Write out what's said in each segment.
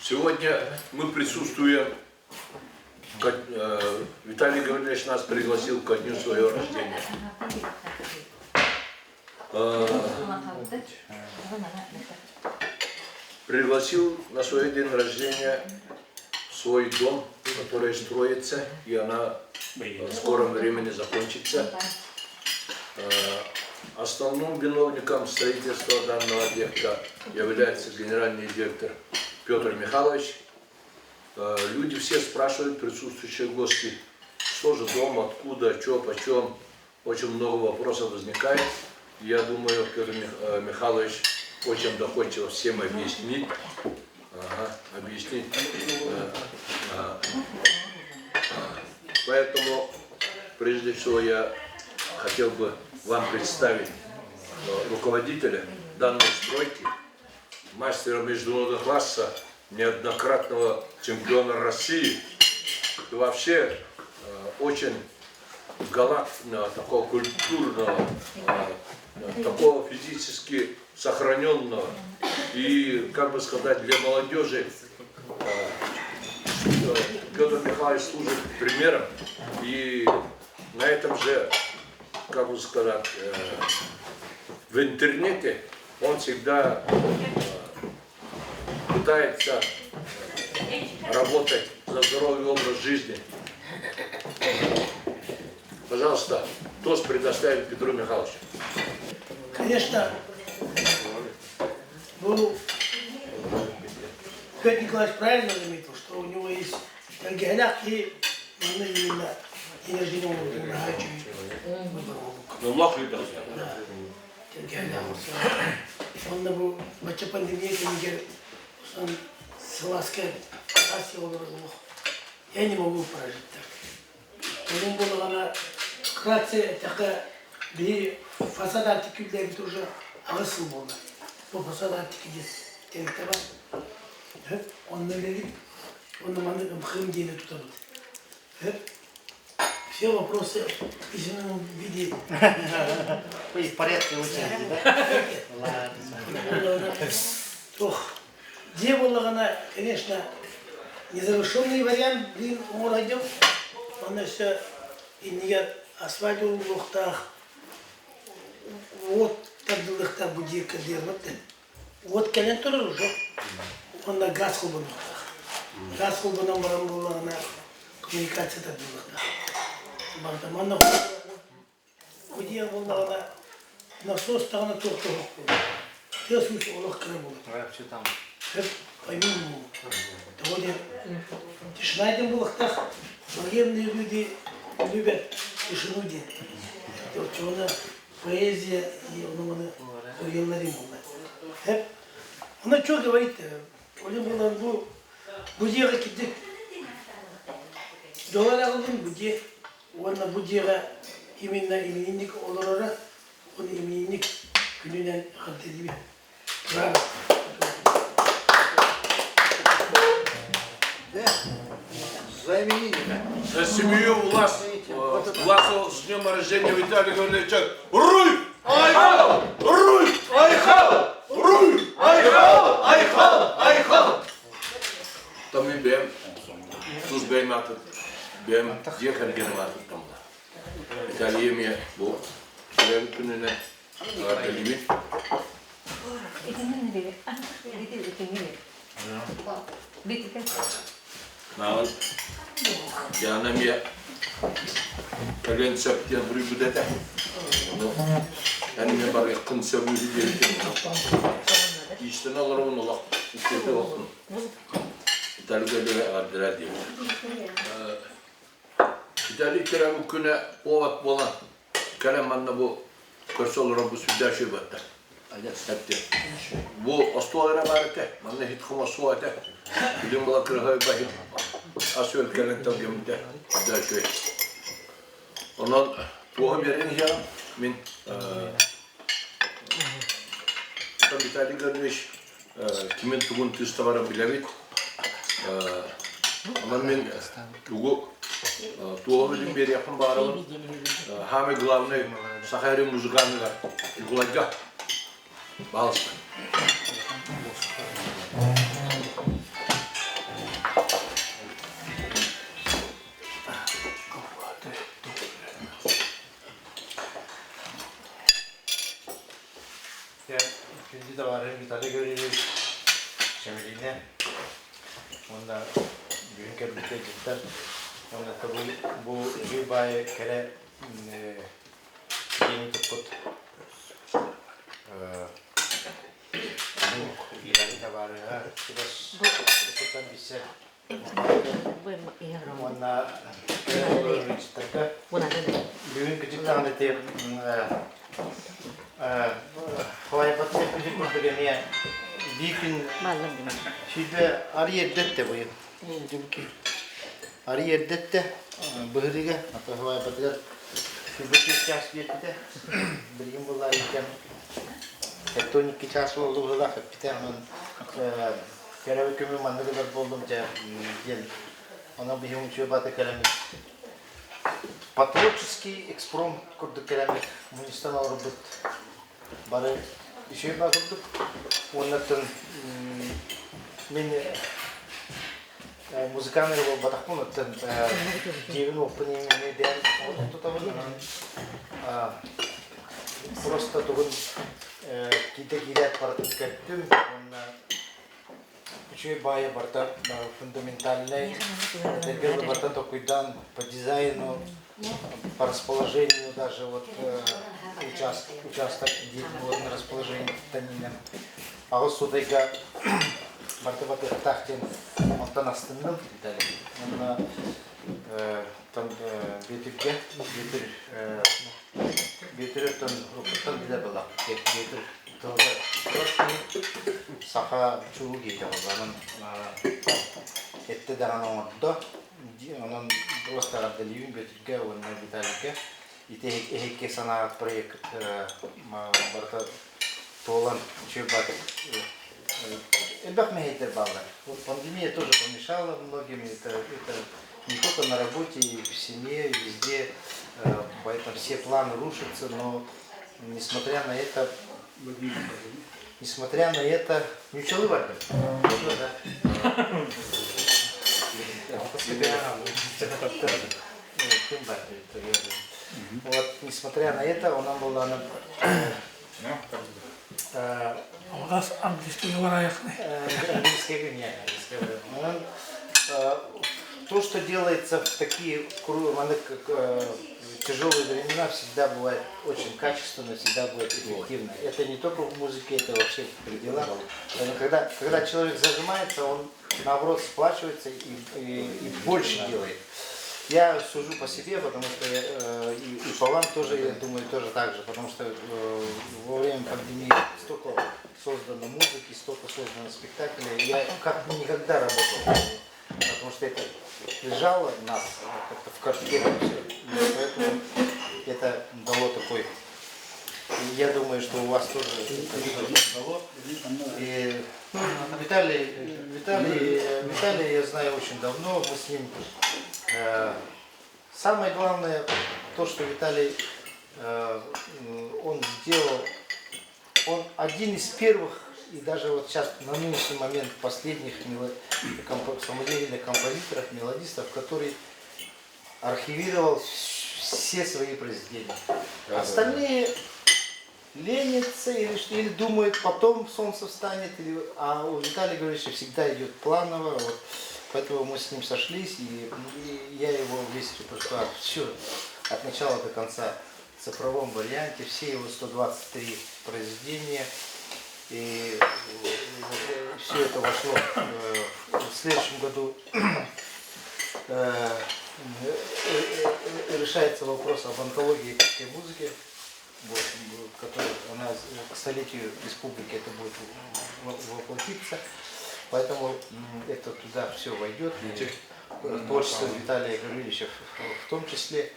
Сегодня мы присутствуем, Виталий Гаврилович нас пригласил ко дню своего рождения. Пригласил на свой день рождения в свой дом, который строится, и она в скором времени закончится. Основным виновником строительства данного объекта является генеральный директор Петр Михайлович. Люди все спрашивают, присутствующие гости, что же дом, откуда, что, почем. Очень много вопросов возникает. Я думаю, Петр Михайлович очень доходчиво всем объяснит. Поэтому, прежде всего, я хотел бы вам представить руководителя данной стройки, мастера международного класса, неоднократного чемпиона России и вообще очень галантного, такого культурного, такого физически сохраненного и, как бы сказать, для молодежи Петр Михайлович служит примером, и на этом же, как бы сказать, в интернете он всегда пытается работать за здоровый образ жизни. Пожалуйста, тост предоставим Петру Михайловичу. Конечно, Петр Николаевич правильно заметил, что у него есть торгеляк и именно день рождения он Ну, лох любил. Да, торгеляк. Он был в пандемии, он селаской Асия он разлох. Я не могу прожить так. Он был она вкратце такая bir fasad artikülleri de ağısıl buldu. Bu fasad artikülü tenkte var. Onları verip, onu bana mıhım diye tutardı. Все вопросы в письменном виде. Вы в порядке учите, да? Ладно. Где была она, конечно, незавершенный вариант, блин, он родил. Он все и не асфальтовый в лухтах. Вот так дылыхта будирка дернопты. Вот калентор уже. Он на газ хубану. Газ хубану барам была на коммуникация так дылыхта. Бартаманна будир была на насос тагына тоқты хубану. Тез уж олох кірі болды. Все там. По-минимуму. Тогда тишина этим булыхтах. Военные люди любят тишину делать. Ona поэзия и военный мова. Она что говорит? Олим была будира кидик. Доллар алdım буди. Ona budira именно именинник олорора. Он именинник gününden haddedi bir. Bravo. За именинника. За семью у вас с днем рождения Виталия Гавриловича. Руй! Айхал! Руй! Айхал! Руй! Айхал! Айхал! Айхал! Там и бем. Туз бем атыт. Бем дехал генератор там. Виталий мне bu. Şöyle gününe arkalimi. Наван. Я на меня концепт я врубу дете. Но они мне барыг концепт врубу. İşten alırım onu lak. İşte olsun. İtalya adres diyor. İtalya kere bu güne povak bolan. Kalemanla bu kursallara bu südaşı battı. Hepti. Bu astolara vardı. Manne hit kuma suate. Bilim bula kırhay bahim. Asıl kalentam gemde. Da şöyle. Ondan tuğum yerin ya min tabii tali görmüş kimin tuğun tüstavarı bilemit. Ama min tuğum bir yapım bağırım. Hami главный Сахари музыканга и Гуладя. Балска. ikinci de var. Vitaly Gavrilovich Şemeline. Onda büyük elbette cidden. Onda tabi bu bir bayağı kere yeni tutut. Bu ileri de var. Biraz tututan bir şey. Onda Gavrilovich'te büyük küçük tanıtı havaya batı küçük kurduğumaya büyükün şimdi arı yerdette bu yıl. Arı yerdette bıhırıga hatta havaya batılar şimdi bir ças bir de bir yıl bunlar iken tektonik ças oldu burada bir de kereve kömür mandıralar buldumca gel ona bir yıl uçuyor batı kalemi патриотический экспром курдук керемет муниципалитет орбут бары иши bakırdık ondan мен музыкальный был батахпун оттан дивин опынымен ден тутабын просто тугун ките килет баратып кеттим онна Üçüncü baya barta фундаментальный, первый барта токуйдан по дизайну, по расположению даже вот участок, где было на расположении танина. А вот сюда барта баты тахтин алтан астынным, там бетер там рукоттан биле была, бетер тоже саха чугу кейді ғылғанын етті даған оңырды. Оның просто ғабдалиюн бетірге, оның Виталийге ехекке санағат проект барта толан чөй батып. Элбақ мәйдер балдар. Пандемия тоже помешала многим. Это не только на работе, и в семье, и везде. Поэтому все планы рушатся, но несмотря на это, ничего варто. Вот, несмотря на это, она была У нас английский говорящий. То, что делается в такие тяжелые времена, всегда бывает очень качественно, всегда будет эффективно. Это не только в музыке, это вообще в пределах. Когда человек зажимается, он наоборот сплачивается и больше делает. Я сужу по себе, потому что и по вам тоже, я думаю, тоже так же, потому что во время пандемии столько создано музыки, столько создано спектаклей. Я как никогда работал, потому что это лежало нас как-то в картине все. Поэтому это дало такой. Я думаю, что у вас тоже это дало. И Виталий я знаю очень давно, мы с ним. Самое главное, то, что Виталий, он сделал, он один из первых, и даже вот сейчас на нынешний момент последних самодеятельных композиторов, мелодистов, который архивировал все свои произведения. Остальные ленятся или думают, потом солнце встанет, а у Виталия Гавриловича всегда идет планово. Вот. Поэтому мы с ним сошлись, и я его весь репертуар, все, от начала до конца, в цифровом варианте, все его 123 произведения, и все это вошло. В следующем году решается вопрос об антологии эпической музыки, которая она к столетию республики это будет воплотиться. Поэтому это туда все войдет, и творчество Виталия Гавриловича в том числе.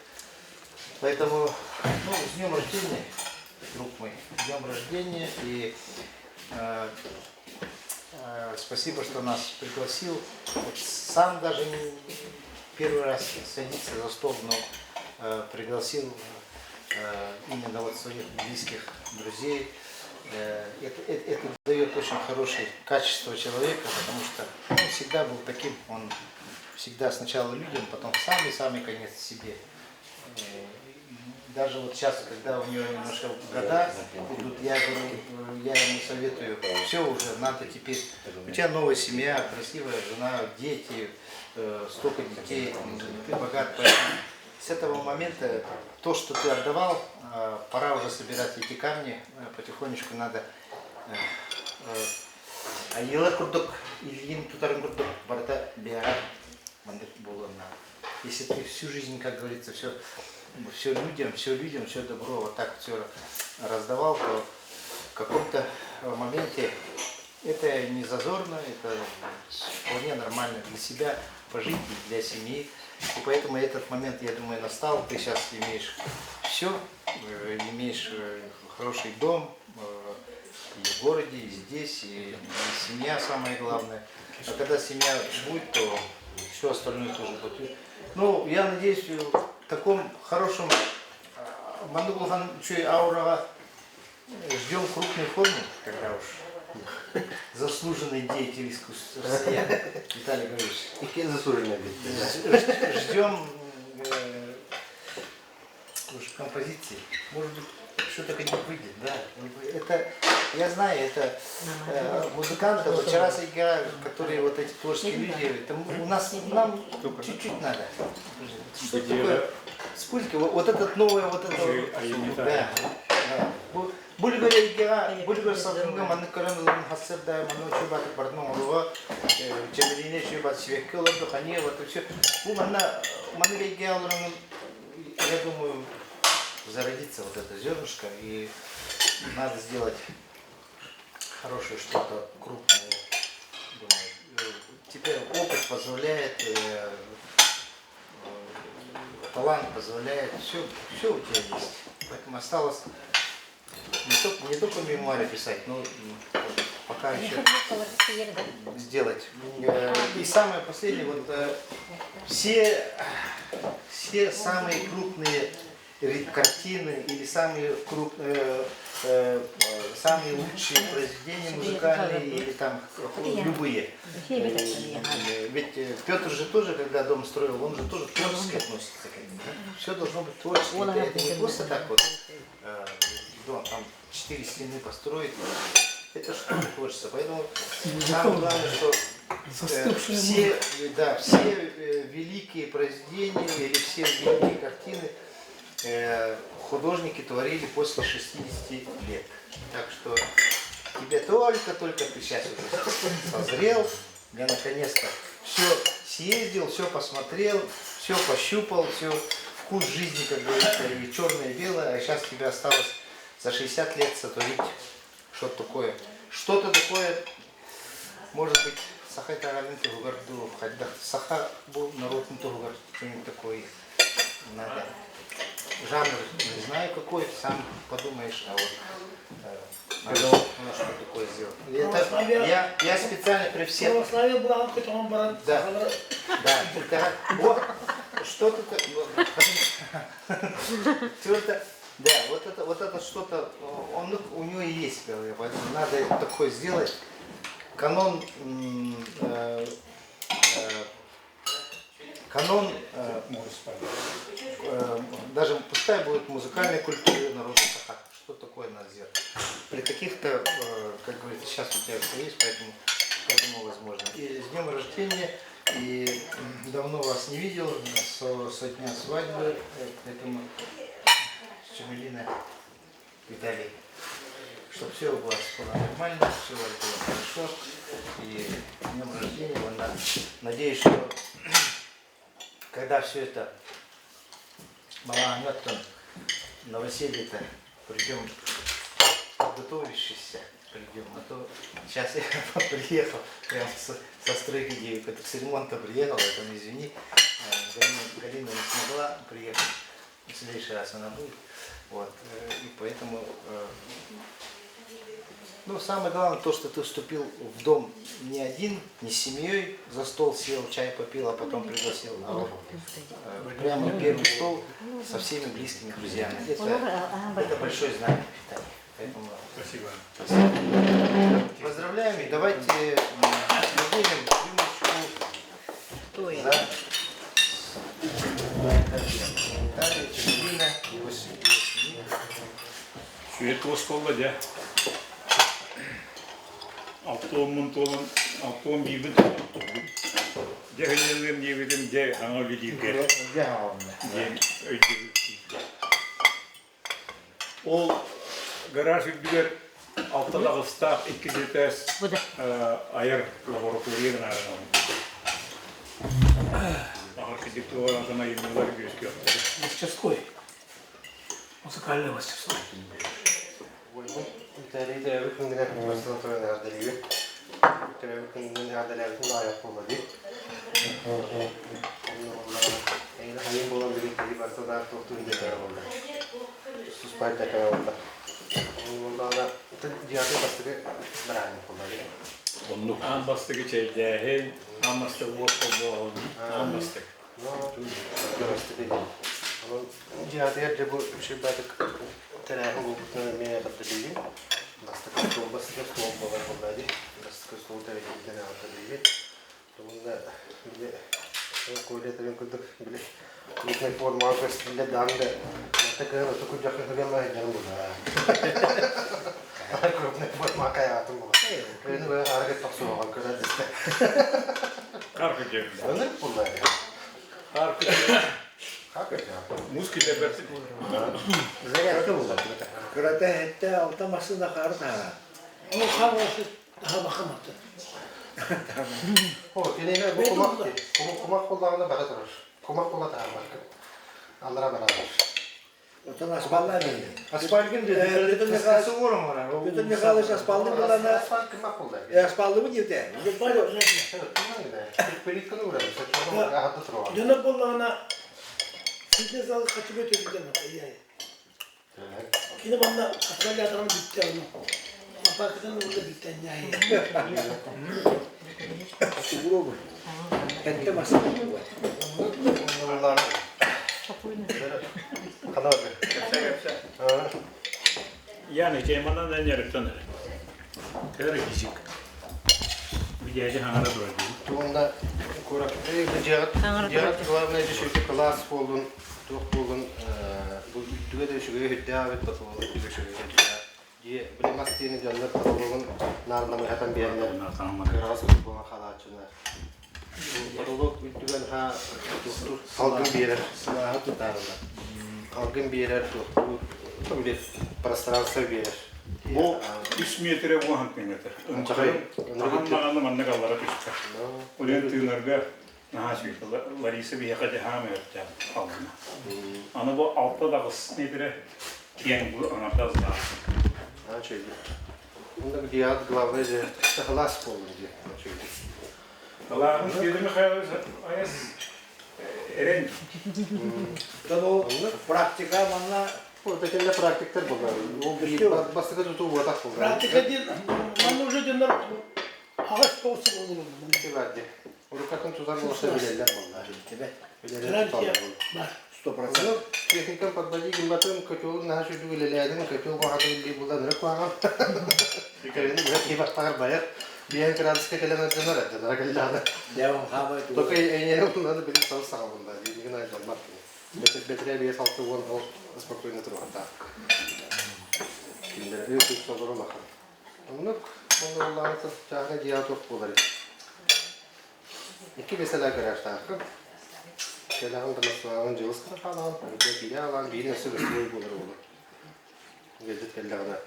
Поэтому, с днем рождения, друг мой, с днем рождения, и спасибо, что нас пригласил. Вот сам даже не первый раз садиться за стол, но пригласил именно вот своих близких друзей. Это дает очень хорошее качество человека, потому что он всегда был таким, он всегда сначала людям, потом самый конец себе. даже вот сейчас, когда у него немножко года идут, я говорю, я ему советую, все уже, надо теперь, у тебя новая семья, красивая жена, дети, столько детей, ты богат, поэтому с этого момента то, что ты отдавал, пора уже собирать эти камни, потихонечку надо. Ayılar kurduk, ilgin tutarın kurduk, barda биара, мандык булана. Если ты всю жизнь, как говорится, все людям, все добро вот так все раздавал, то в каком-то моменте это не зазорно, это вполне нормально для себя пожить и для семьи. И поэтому этот момент, я думаю, настал. Ты сейчас имеешь все, имеешь хороший дом, и в городе, и здесь, и семья самое главное. А когда семья будет, то все остальное тоже будет. Ну, я надеюсь, в таком хорошем Мандугулхан чуй аурага ждем крупной формы, когда уж заслуженный деятель искусства россиян Виталий Григорьевич. И заслуженный деятель. Ждем уж композиции. Может быть, что-то как-нибудь выйдет, да. Это, я знаю, это музыканты, вот вчера играют, которые вот эти творческие люди, это у нас, нам чуть-чуть надо. Что такое? Спульки, вот этот новое, вот это, да. Бульгари игра, Бульгари сатынга, маны карамылын хасырда, маны чубат бардман олуга, чемелине чубат свекке оларды, хане, вот все. Маны игра оларын, я думаю, зародится вот это зернышко, и надо сделать хорошее что-то крупное. Думаю, теперь опыт позволяет, талант позволяет, все у тебя есть. Поэтому осталось не только мемуары писать, но пока еще сделать. И самое последнее, вот все самые крупные картины или самые крупные, самые лучшие произведения музыкальные или там любые. Ведь Петр же тоже, когда дом строил, он же тоже творчески относится к этому. Все должно быть творчески. Это не просто так вот дом, там 4 стены построить. Это что-то творчество. Поэтому самое главное, что все великие произведения или все великие картины художники творили после 60 лет. Так что тебе только ты сейчас уже созрел, я наконец-то все съездил, все посмотрел, все пощупал, все вкус жизни, как говорится, и черное и белое, а сейчас тебе осталось за 60 лет сотворить что-то такое. Что-то такое, может быть, Сахай Тараменты Гугарду, хотя Саха был народный Тугар, что-нибудь такое надо. Жанр не знаю какой, сам подумаешь, а вот что такое сделать. Это, я специально при всех... Православие было, хоть он брат. Да, вот, что-то... Да, вот это что-то, у него и есть в голове, поэтому надо такое сделать. Канон даже пускай будет музыкальная культура народа Саха. Что такое надо сделать? При каких-то, как говорится, сейчас у тебя все есть, поэтому я думаю, возможно. И с днем рождения, и давно вас не видел, со дня свадьбы, поэтому Чемелина, Виталий, чтобы все у вас было нормально, все у вас было хорошо. И с днем рождения, надеюсь, что когда все это малометно новоселье-то придем, готовившись, придем. А то сейчас я приехал прям со стройки, с ремонта приехал, поэтому извини, Галина не смогла приехать, в следующий раз она будет. Вот, и поэтому, ну, самое главное то, что ты вступил в дом не один, не с семьей, за стол сел, чай попил, а потом пригласил на прямо первый стол со всеми близкими друзьями. Это большое знание, Виталий. Поэтому, Спасибо. Поздравляем и давайте выделим рюмочку за Италия, Чечина, Sürekli oskolla diye. Altı on bir bit. Cehennemlerim diye dedim de hangi bir değil ki. O garaj bir altta da ısta iki zetes ayar laboratuvarı nereden? Архитектура она и была любезки. Мастерской. Музыкальной мастерской. İtalya'da evet günler üniversiteden sonra nerede gibi. Tabii günler nerede lazım daha yapılmadı. Eğer hayır olan bir gibi varsa da doktor gibi oldu. Suspay tekrar oldu. Ondan da cihazı bastığı bırakın kullanıyor. Onun an bastığı şey dahil, an bastığı bu an bastığı. Cihazı yerce bu şey batık telefon bulutlarını meyve katılıyor. Bastığı soğuk olan kullanıyor. Bastığı soğuk televizyonda katılıyor. Bununla bile koyuyor tabii kurduk bile. Yine forma gösteriyle dandı. Hatta kadar da kucak kırılma heyecanı bu da. Kurupne forma hayatım bu. Benim böyle hareket taksı olan kadar işte. Karkı cebinde. Öyle bunlar. Karkı Hakikaten. Muski tebersi. Zaten bunlar. Kırata hette altaması da karı tara. Ama kavgası daha bakamadı. O yine bu kumak kullanımda bana durur. Kumak kullanımda bakın. Anlara beraber. Otan asballar neydi? Asfaltın Bütün ne kalırsa vurum ona. Bütün ne kalırsa asfaltı kullanır. Asfalt kumak kullanıyor. Asfaltı mı girdi? Var ya, Evet, kullanıyor. Pelikonu vuramıyor. Saçmalama rahatı durur. dönem bollağına fitness alı kaçıp ötüyor yani. Yine bana asfaltı adamı bitti onu. Bakıdan orada bitti yani. Siguro mu? Hette masası mı var? Bunlar kadar Yani Ceyman'dan da yarıktan öyle. Kadar gizik. Bir gece hanara durdu. Tuğunda kurak. Cihat var ne şu klas buldun. Çok buldun. Bu düğe de şu davet batı gibi şu diye bilemezdiğini canlar katalogun narlamı hatan bir yerler. Kras bu halatçılar. Katalog düğen ha halkın bir yer. Silahı tutarlar. Halkın bir yer tabii пространство bir yer. Bu 3 metre bu hangi metre? Tahan mağanlı manne kallara pişti. Ulen tüyünlerge naha sürekli Larisa bir yakacı hame yapacağım altına. Ana bu altta da kıs metre kiyen bu anahtar daha. Ha şöyle. Bunda bir diğer glavaydı. İşte halas oldu diye. Şöyle. Allah'ın kedimi hayal ayas eren. O praktika bana Oradakiler praktikler bunlar. O bastıkta tutuğu vatak bunlar. Pratika değil, bana уже dönem ağaç doğsun olur. Ne verdi? Orada tuzak olsa bilirler bunlar. Bilirler Garantiya tutarlar. var. 100%. Bunu teknikten patlayıcı gimbatın kötü olun. Naha şu düğülelerden kötü olun. Hatta bir buradan ne koyalım. Dikkarini bırak iyi bakar bayar. Bir yer kırarızka kelemezden öğretti. Daha geldi. Devam havayı Tokay en yeni bunları bilim salı sağa bunlar. Yeni gün aydan bak. Betre bir saltı olan o spokojno turu hatta. Şimdi öyle bir soru bakın. Onu Allah'ın çağına cihat yok buları. İki mesela garajda. Kelahın da nasıl cılız falan. Bir de alan bir nasıl bir şey bulur olur. Gezit kellahına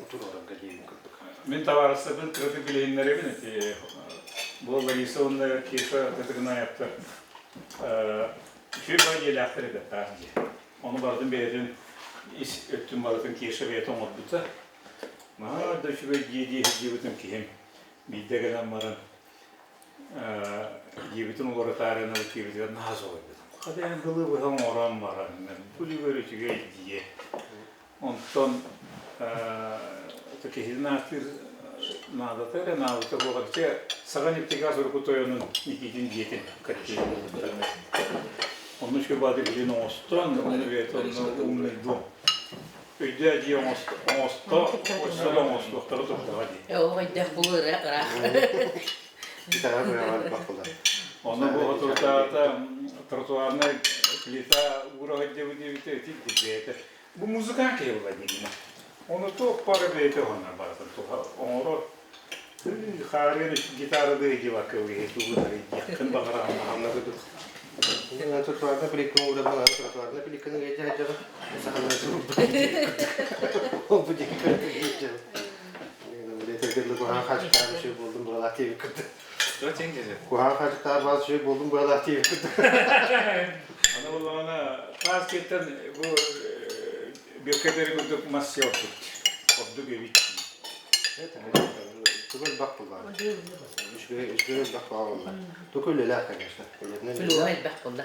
otur orada geleyim kırdık. Ben tavarısının trafik bileyinlere binetti. Bu Larisa onunla keyfe tetikine yaptı. Şu bana gel aktır eder tarihçi. Onu vardım beğendin. İş öttüm vardım keyfe beğetim oldu. Ma da şu böyle yedi bütün kiyim. Bir de gelen varın. Bütün olarak tarihine bu kiyim nasıl oldu? Hadi en kılı bu hem oran var. Bu böyle çünkü diye. Ondan таки хизнастир надо тера надо то было че саганив тига сорку тоёнун никидин диетин катти он еще бады блин остон он вет он умный дом үйдө жи осто осто тохтор токтогоди Ой, да булыра. Bir tane böyle var baktılar. onu bu oturtata тротуарный Lita Urahoca bu diye bir tepki. Bu müzikan kıyıldı yine. Onu çok para beyte ona bazen. Onu Харин гитара дэги вакуи тулари якын багара Anladım. Ben tutarda pelikan uğra bana tutarda pelikanı geçeceğim. Sana o bu dikkat. Ne tekrar kuhan kaçtar bir şey buldum buralar TV kırdı. Çok İngilizce. Kuhan kaçtar bazı şey buldum buralar TV kırdı. Ana bana kasketten bu bir kadar guduk masya oldu. Oldu gibi. Evet, تقول بحث والله مش غير بحث والله تقول لا arkadaşlar Flu el bahkulla.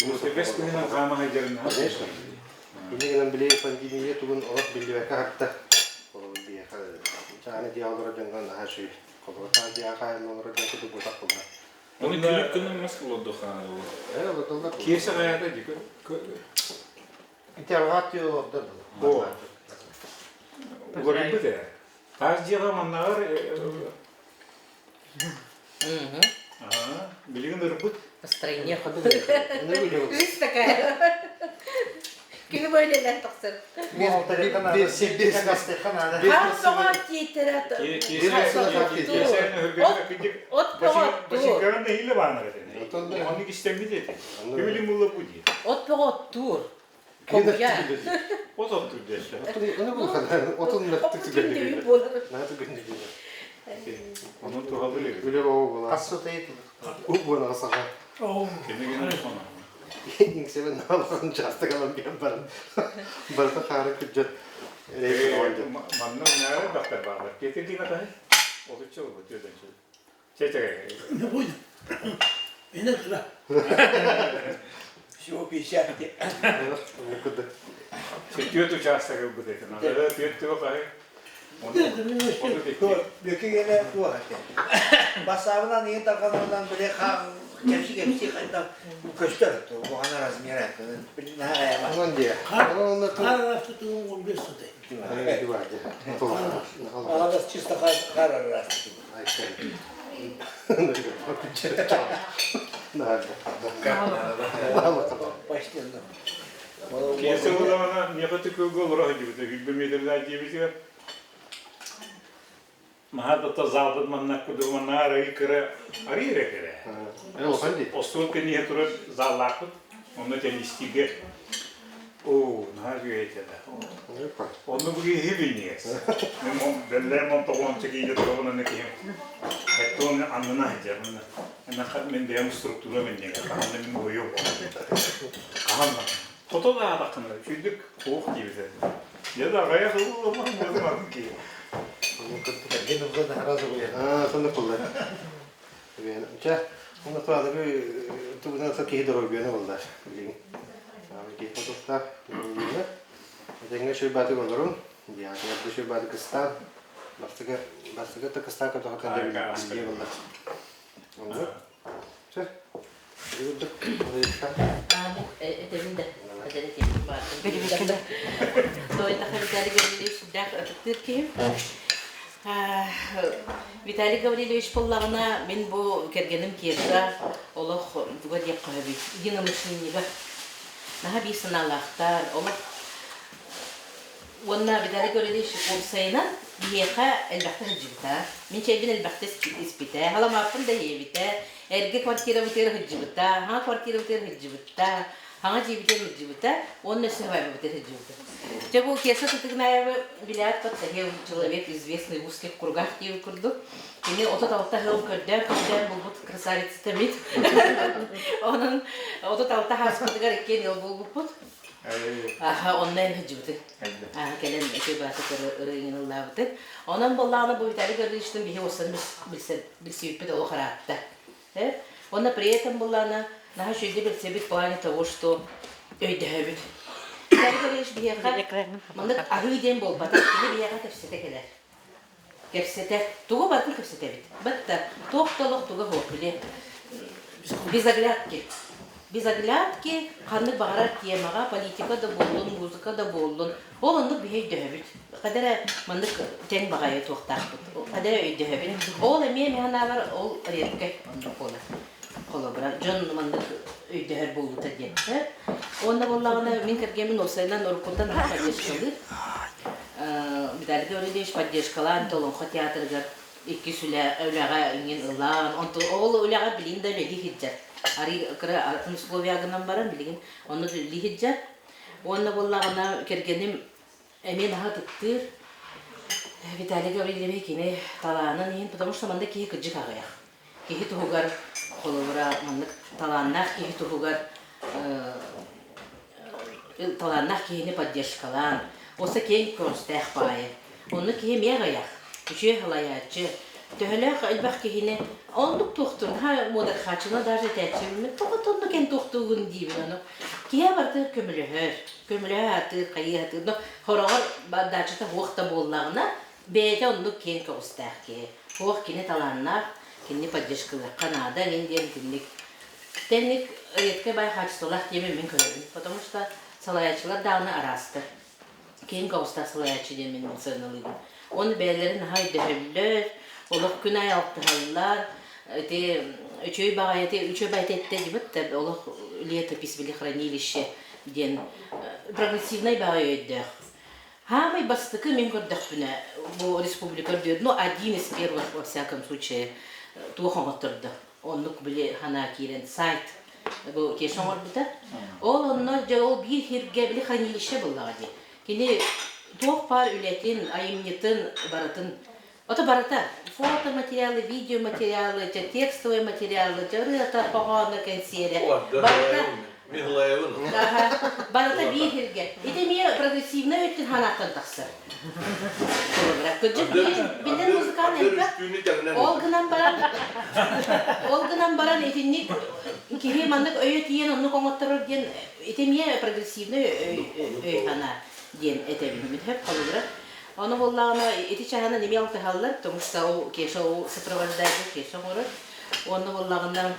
Mutlaka kıyılan kama hacerine. Yine bile pandemiye tuğun Allah biliyor ki hatta olur diye yani diyorlar jangan her şey kolay diye kayın olur diye kutu bu takılma. Onu klip kının nasıl oldu kanalı? Evet otolar. Kiyse hayata dik. İntervatio da. O. Uğrayıp da. Az zamanlar bilgin ırpıt. Настроение. Ne biliyor? Видишь, такая. Kimi böyle lan taksır. Bir gazete kanalı. Her zaman tiyatrat. Ot pağot dur. Başıkların neyle bana dedi. Onu istemdi dedi. Bilim mulla bu diye. Ot pağot dur. Kopya. O da oturdu işte. Ne bu kadar? Otun da tık tık Kim geliyor. de olur. Nerede gönderdi? Onun tuhafı Öyle o bana. Asıl bu bana sana. kendine konu. İngilizce ben ne yapalım çasta kalan bir yaparım. Barda kara küçük. Manno nerede bakar bağlar. Getirdiğine kadar. Oldukça olur diyordan şey. Ne buydu? Beni sıra. Şu bir şey yaptı. Bu kadar. Çekiyordu çasta gibi bu dedi. Evet, diyor bakayım. Büyük yine bu hatta. Basavından iyi takanlardan bile kan kepsi kayda bu köşkler bu ana razım yere ne ya aman diye. Karar tutuğum 15 satay. Evet vardı. Ağabey çista karar versin. Nerede? Başlayalım. Kiyase o zaman ne kadar kögü olur ha gibi de bilmemelerden gibi şey. Mahada zabıt mannak kudur mannar arayı kere arayı rekere. Evet hangi? Ostul ki niye turun zallakut onu temizliğe. O ne yapıyor onu bu gibi bilmiyoruz. Belli montoğun çekici durumuna ne kiyim. Hatta onu anlamaya bunu. Ben kadın ben strüktüre ben ne kadar ben bu yok. Kahraman. Toto da bakın. Çünkü soğuk gibi de. Ya da gayet olmaz mı ki? Yine bu da razı oluyor. Ha, sen de kullan. Yani, çe, onu da bir tu nasıl ki hidro bir ne oldu? Bilin. Abi ki fotoğrafta ne? Dengar şu batı olurum. Ya, ya şu batı kıstan. Başka da kıstan kadar hatta bir bilgi oldu. Onu. Çe. Yürüdük. Eteminde. Benim içinde. Doyda Виталий Гаврилович дах Türkiye. Виталий Гаврилович pollarına ben bu kergenim kiyasa Allah duvar yapkabi. Yine müşinliğe. Daha bir sınavlar Allah. Onlar Виталий Гаврилович kursayına biyeka elbette hıcıbıta. Min çeybin elbette ispite. Hala mapın da yevite. Erge kvartira biter hıcıbıta. Ha kvartira biter hıcıbıta. Hangi cibite hıcıbıta. Onun üstüne var biter hıcıbıta. Jab वो कैसा тутыгная билет под такой человек известный в узких кругах в Курду. И мне вот это вот когда был вот красавец Тамит. Он вот это хас подгар кенил был вот. Ondan hıcıbıdı. Gelen şey batı rengin lavdı. Onun bollağını bu Виталий Гаврилович'in bir olsun bir sebep de o haratta. Ona при этом bollağına daha şöyle bir sebep plane того, что ödehebit. Виталий Гаврилович бияха. Мандык ахыйден бол батак кили бияха кепсете келер. Кепсете тугу батын кепсете бит. Бытта тоқтолық тугу хопиле. Без оглядки қанды бағарар темаға политика да болдun, музыка да болдun. Ол онды бей дөбит. Қадара мандык тең бағайы тоқтақ бит. Қадара өйдөбит. Ол эме механалар ол редке онды қолы. Қолы бара. Жон мандык öydüher boldu tadiyetti. Onda bollağına min kergemin olsaylan orukundan daha поддержкалар. Бидалга öyle поддержкалар толонха театрга iki süle ölaga ingen ılan. Onu ölaga bilin de lihicet. Ari kıra altın Slovyaginan baran bilin. Onu lihicet. Onda bollağına kergenim emin daha tıktır. Виталий Гаврилович кини талаанын ин, потому что манда кихи кыджык агыяк. Кихи тухугар холовра мандык талааннах кихи тухугар талааннах кихини поддержкалан. Оса кен констах бае. Онны кихи мегаяк. Үче халаячы. Төһөлөк элбах кихини ондук тухтун. Ха модак хачына даже тәчимме. Тоготонну кен тухтугун дибин аны. Кие барды көмөлөһөр. Көмөлөһөр аты кайыты. Но хорогор бадачыта вакта боллагына беде ондук кен констахки. Хох кини талааннах кини поддержкалар. Канада инген кинник. Тенник ретке бай хачтылах демен мен көрөм. Потому что салаячылар дагы арасты. Кен констах салаячы демен сыналыгы. Onu bellerin haydi höllör, oluk günay altıhallar, üçöy bağayete, üçöy baytette dibit de oluk летопись хранилище ден прогрессивный bağayöydük. Хамай бастыкы мен көрдік бүні, bu республика diyor, но один из первых, во всяком случае, туğun oturdu. Onluk bile hana kiren сайт, bu keşan var bita. Onlar bir hirge bile хранилище bulladı. Kini Туох пар үлетин, айымнетін баратын. Ота барата. Фото материалы, видео материалы, текстовые материалы, рыта погана консерия. Барата. Барата бирге. Ите мне прогрессивно өттен ханаттан тақсыр. Билден музыканы Олгынан баран етинник кеге мандық өйе тиен оны коңоттырыр ден. Ите мне прогрессивно өй хана. Ден этебин hep kalır. Onu bollağına eti çahana nemi altı hallar. Tomusta o keşa o sıfırvaldaydı keşa olur. Onu bollağından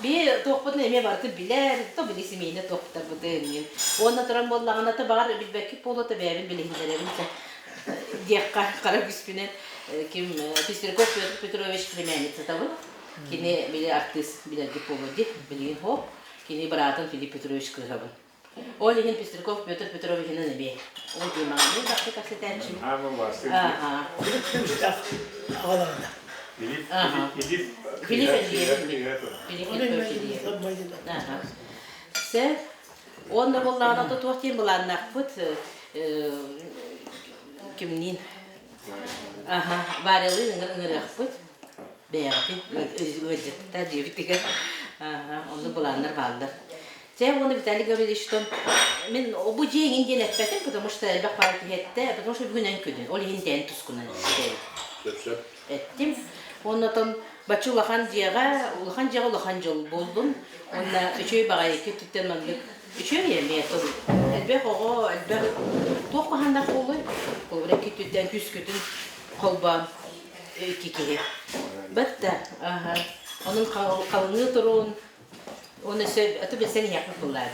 bir tohput nemi vardı biler. To bilisi miyine tohput tabi deyin. Onu turan bollağına da bağır bilbeki polo tabi evin bilehinlerin. Diye kara güspüne kim Pistirkov Petrovich Klemenitsa tabi. Kini bile artist bile dipolodi bilin ho. Kini bratın Filip Petrovich Klemenitsa. Олегин Пестряков Петр Петрович'in nebi. O diyemeğini baktık kaseterçim. Ama bastı. Ağalarında. Filip Se onda bollağına da tuhtiyim bulannak put kimnin varyalı ngırık put beğendim özgürlükte diyor bitti. Onu bulanlar vardır. Я вон Виталий говорит, что мен обу день инден этпетем, потому что элбах паркетте, потому что бүгүнөн күдүн, ол инден тускунан иштейт. Эттим. Оннотон бачулахан жага жол болдум. Онна үчөй багай кеттен мандык. Үчөй эмет. Элбах ого, элбах токкаханда болой. Колбрек кеттен күскөтүн колба кикеге. Бетте, Onun kalınlığı turun. Onu atı bir seni yakın kullandı.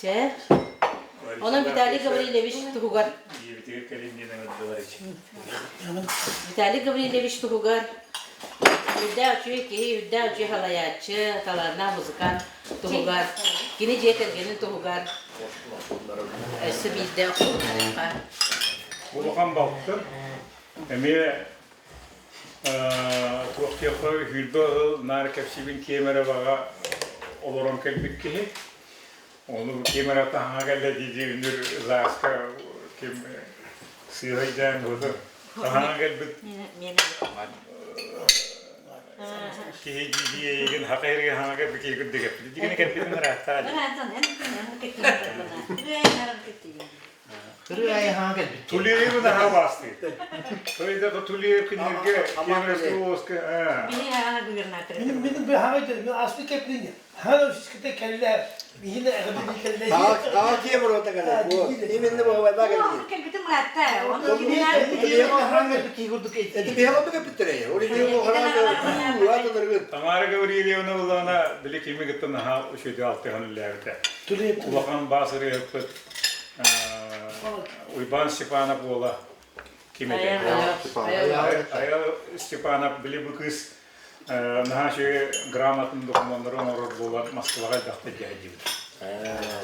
Çe. Onun Vitaliy Gavrilevich tuğgar. Vitaliy Gavrilevich tuğgar. Yüdde uçuyor halayatçı, talarına müzikan tuğgar. Yine cekergenin tuğgar. Sibidde okuyor. Bulgan baktım. Eme Tuğtiyakı hülbü nar kapsibin kemere baga olurum kelbik ki. Onu kemere tahana geldi diye ünür zaska kim sihaydan oldu. Tahana geldi. Ki diye yegin hakayri hana geldi ki gudde geldi. Digene kelbik mi rahta? Kırıya hangi? Tuliye mi daha bastı? Toyda tuliye kinirge kemere soğuk. Benim bir havaydı, ben aslı kepliyim. Hala şişkete keller. Yine bir keller. Daha kim orada kalır? Bu iminli bu havada kalır. Tamara Gavriliye onu bulana bile kimi gittin ha şu diğer hanımlarda. Ulakan basırı yapıp Uyban Stepanov ola kimi de. Ayal Stepanov bile bu kız Nahaşı gramatın dokumanları onur bolar Moskvaga daqta geldi.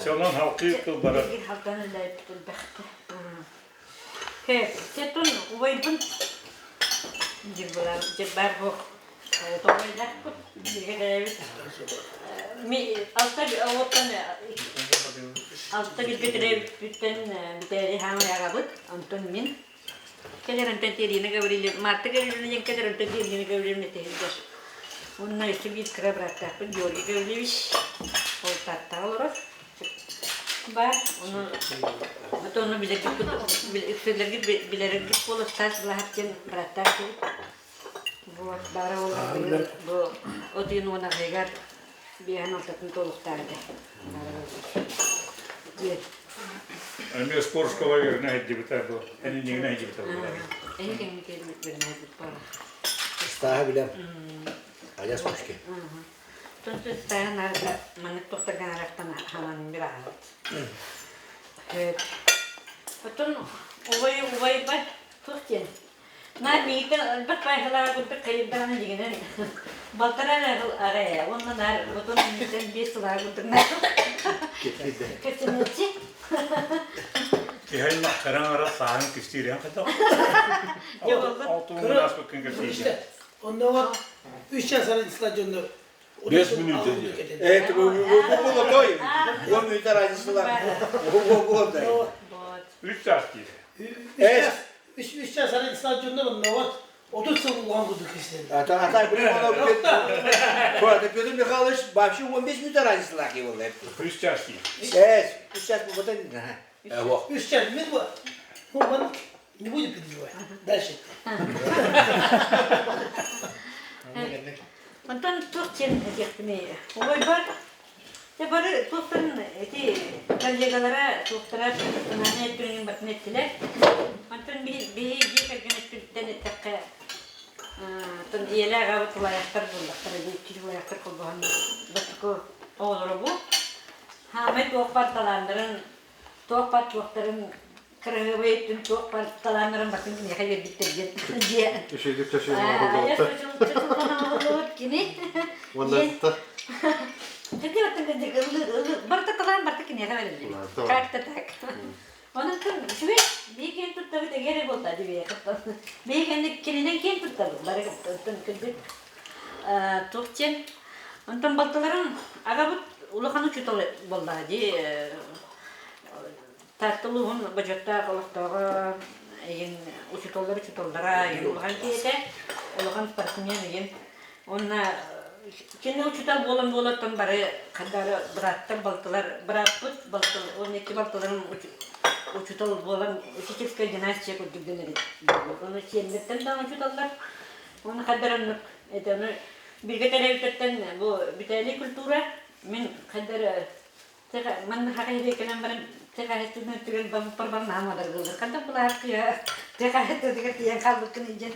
Şonun halkı kılbara. Bir halktan öyle baktı. He, setun uvaybın. Cibbar bu. Tomaylar bir evet. Mi altta bir götüre bütün bir tane hamle yapıp Anton min. Kederan tenterine gavrili marta gavrili kederan tenterine gavrili ne tehlikeli. Onlar işte bir kara bıraktı. Ben Georgi gavrilmiş. O tatta olur. Var onu hatta onu bilerek bilerek polistas lahapken bıraktı. Bu bara bu o din ona regar bir an ortadan toluktardı. Önce spor şkola yerine hediye biter bu. En iyi ne hediye biter bu. En iyi vermez bu para. Staha bilen. Ayas kuşke. Entonces saya nada manek dokter ganaraftan hanan bir ağır. Evet. Hatun uvay bak Türkiye. Nar miyden bak bayhalar kutu kayıplarına digenen. Baltaran araya. Ondan nar hatun miyden bir sıra kutu nar. Kesinlikle. Hayır karan ara sahanın kişileri yaptı. Yok. Altı biraz bakın ki. İşte onda var 3 yıl sonra istasyonda 5 minut dedi. Evet, bu da doy. Bu müdür acısı var. Bu da. 3 saat değil. 3 yıl sonra istasyonda onda var 30 yıl kullanmadık işte. Ata bunu ona bu. Bu arada kötü bir kalış. Başı 15 müdür acısı var ki vallahi. 3 saat değil. Evet, bu şart bu kadar. Eyvah. 3 yıl ben bu. Bu bana ne bu yapıyor? Dehşet. Ondan Türkçe'nin hedefini uvay var. Ya bari Türk'ten kallegalara Türk'lara ne ettiğini bakın ettiler. Ondan bir kergene Türk'ten ettiğe ton iyalar gavut layaklar buldukları bir kişi layaklar kullandı. Baktık olur bu. Hamet Tokpartaların kırıvayettin Tokpartaların bakın ne kadar bitirgen diye. Üşüdük taşıyız. Ya çocuk kini. Vallahi da. Jadi waktu bertak kalan bertak ini kan ada. Kak tetak. Onun kan şuve bir gün tuttu bir de geri buldu diye kaptan. Bir gün kininen kim tuttu bari kaptan kedi. Türkçe. Ondan baltaların agabut ulakanı çutal buldu diye. Tatlıhun bacatta kalaktağı yin uçutollara yin ulakan diyete. Ulakan parkımya yin. Ona Kendi uçutal bolan bari kadar bıraktı baltalar bırakıp baltalar 12 baltaların uçutal bolan uçuşka dinasya kurdukları. Onu kendinden de uçutallar. Onu kadarın onu bir televizyon bu biteli kültüre min kadar man hakiki kelam barang tekah itu nanti bang perban nama dargul kadar bular ya tekah itu yang kalbu kenijen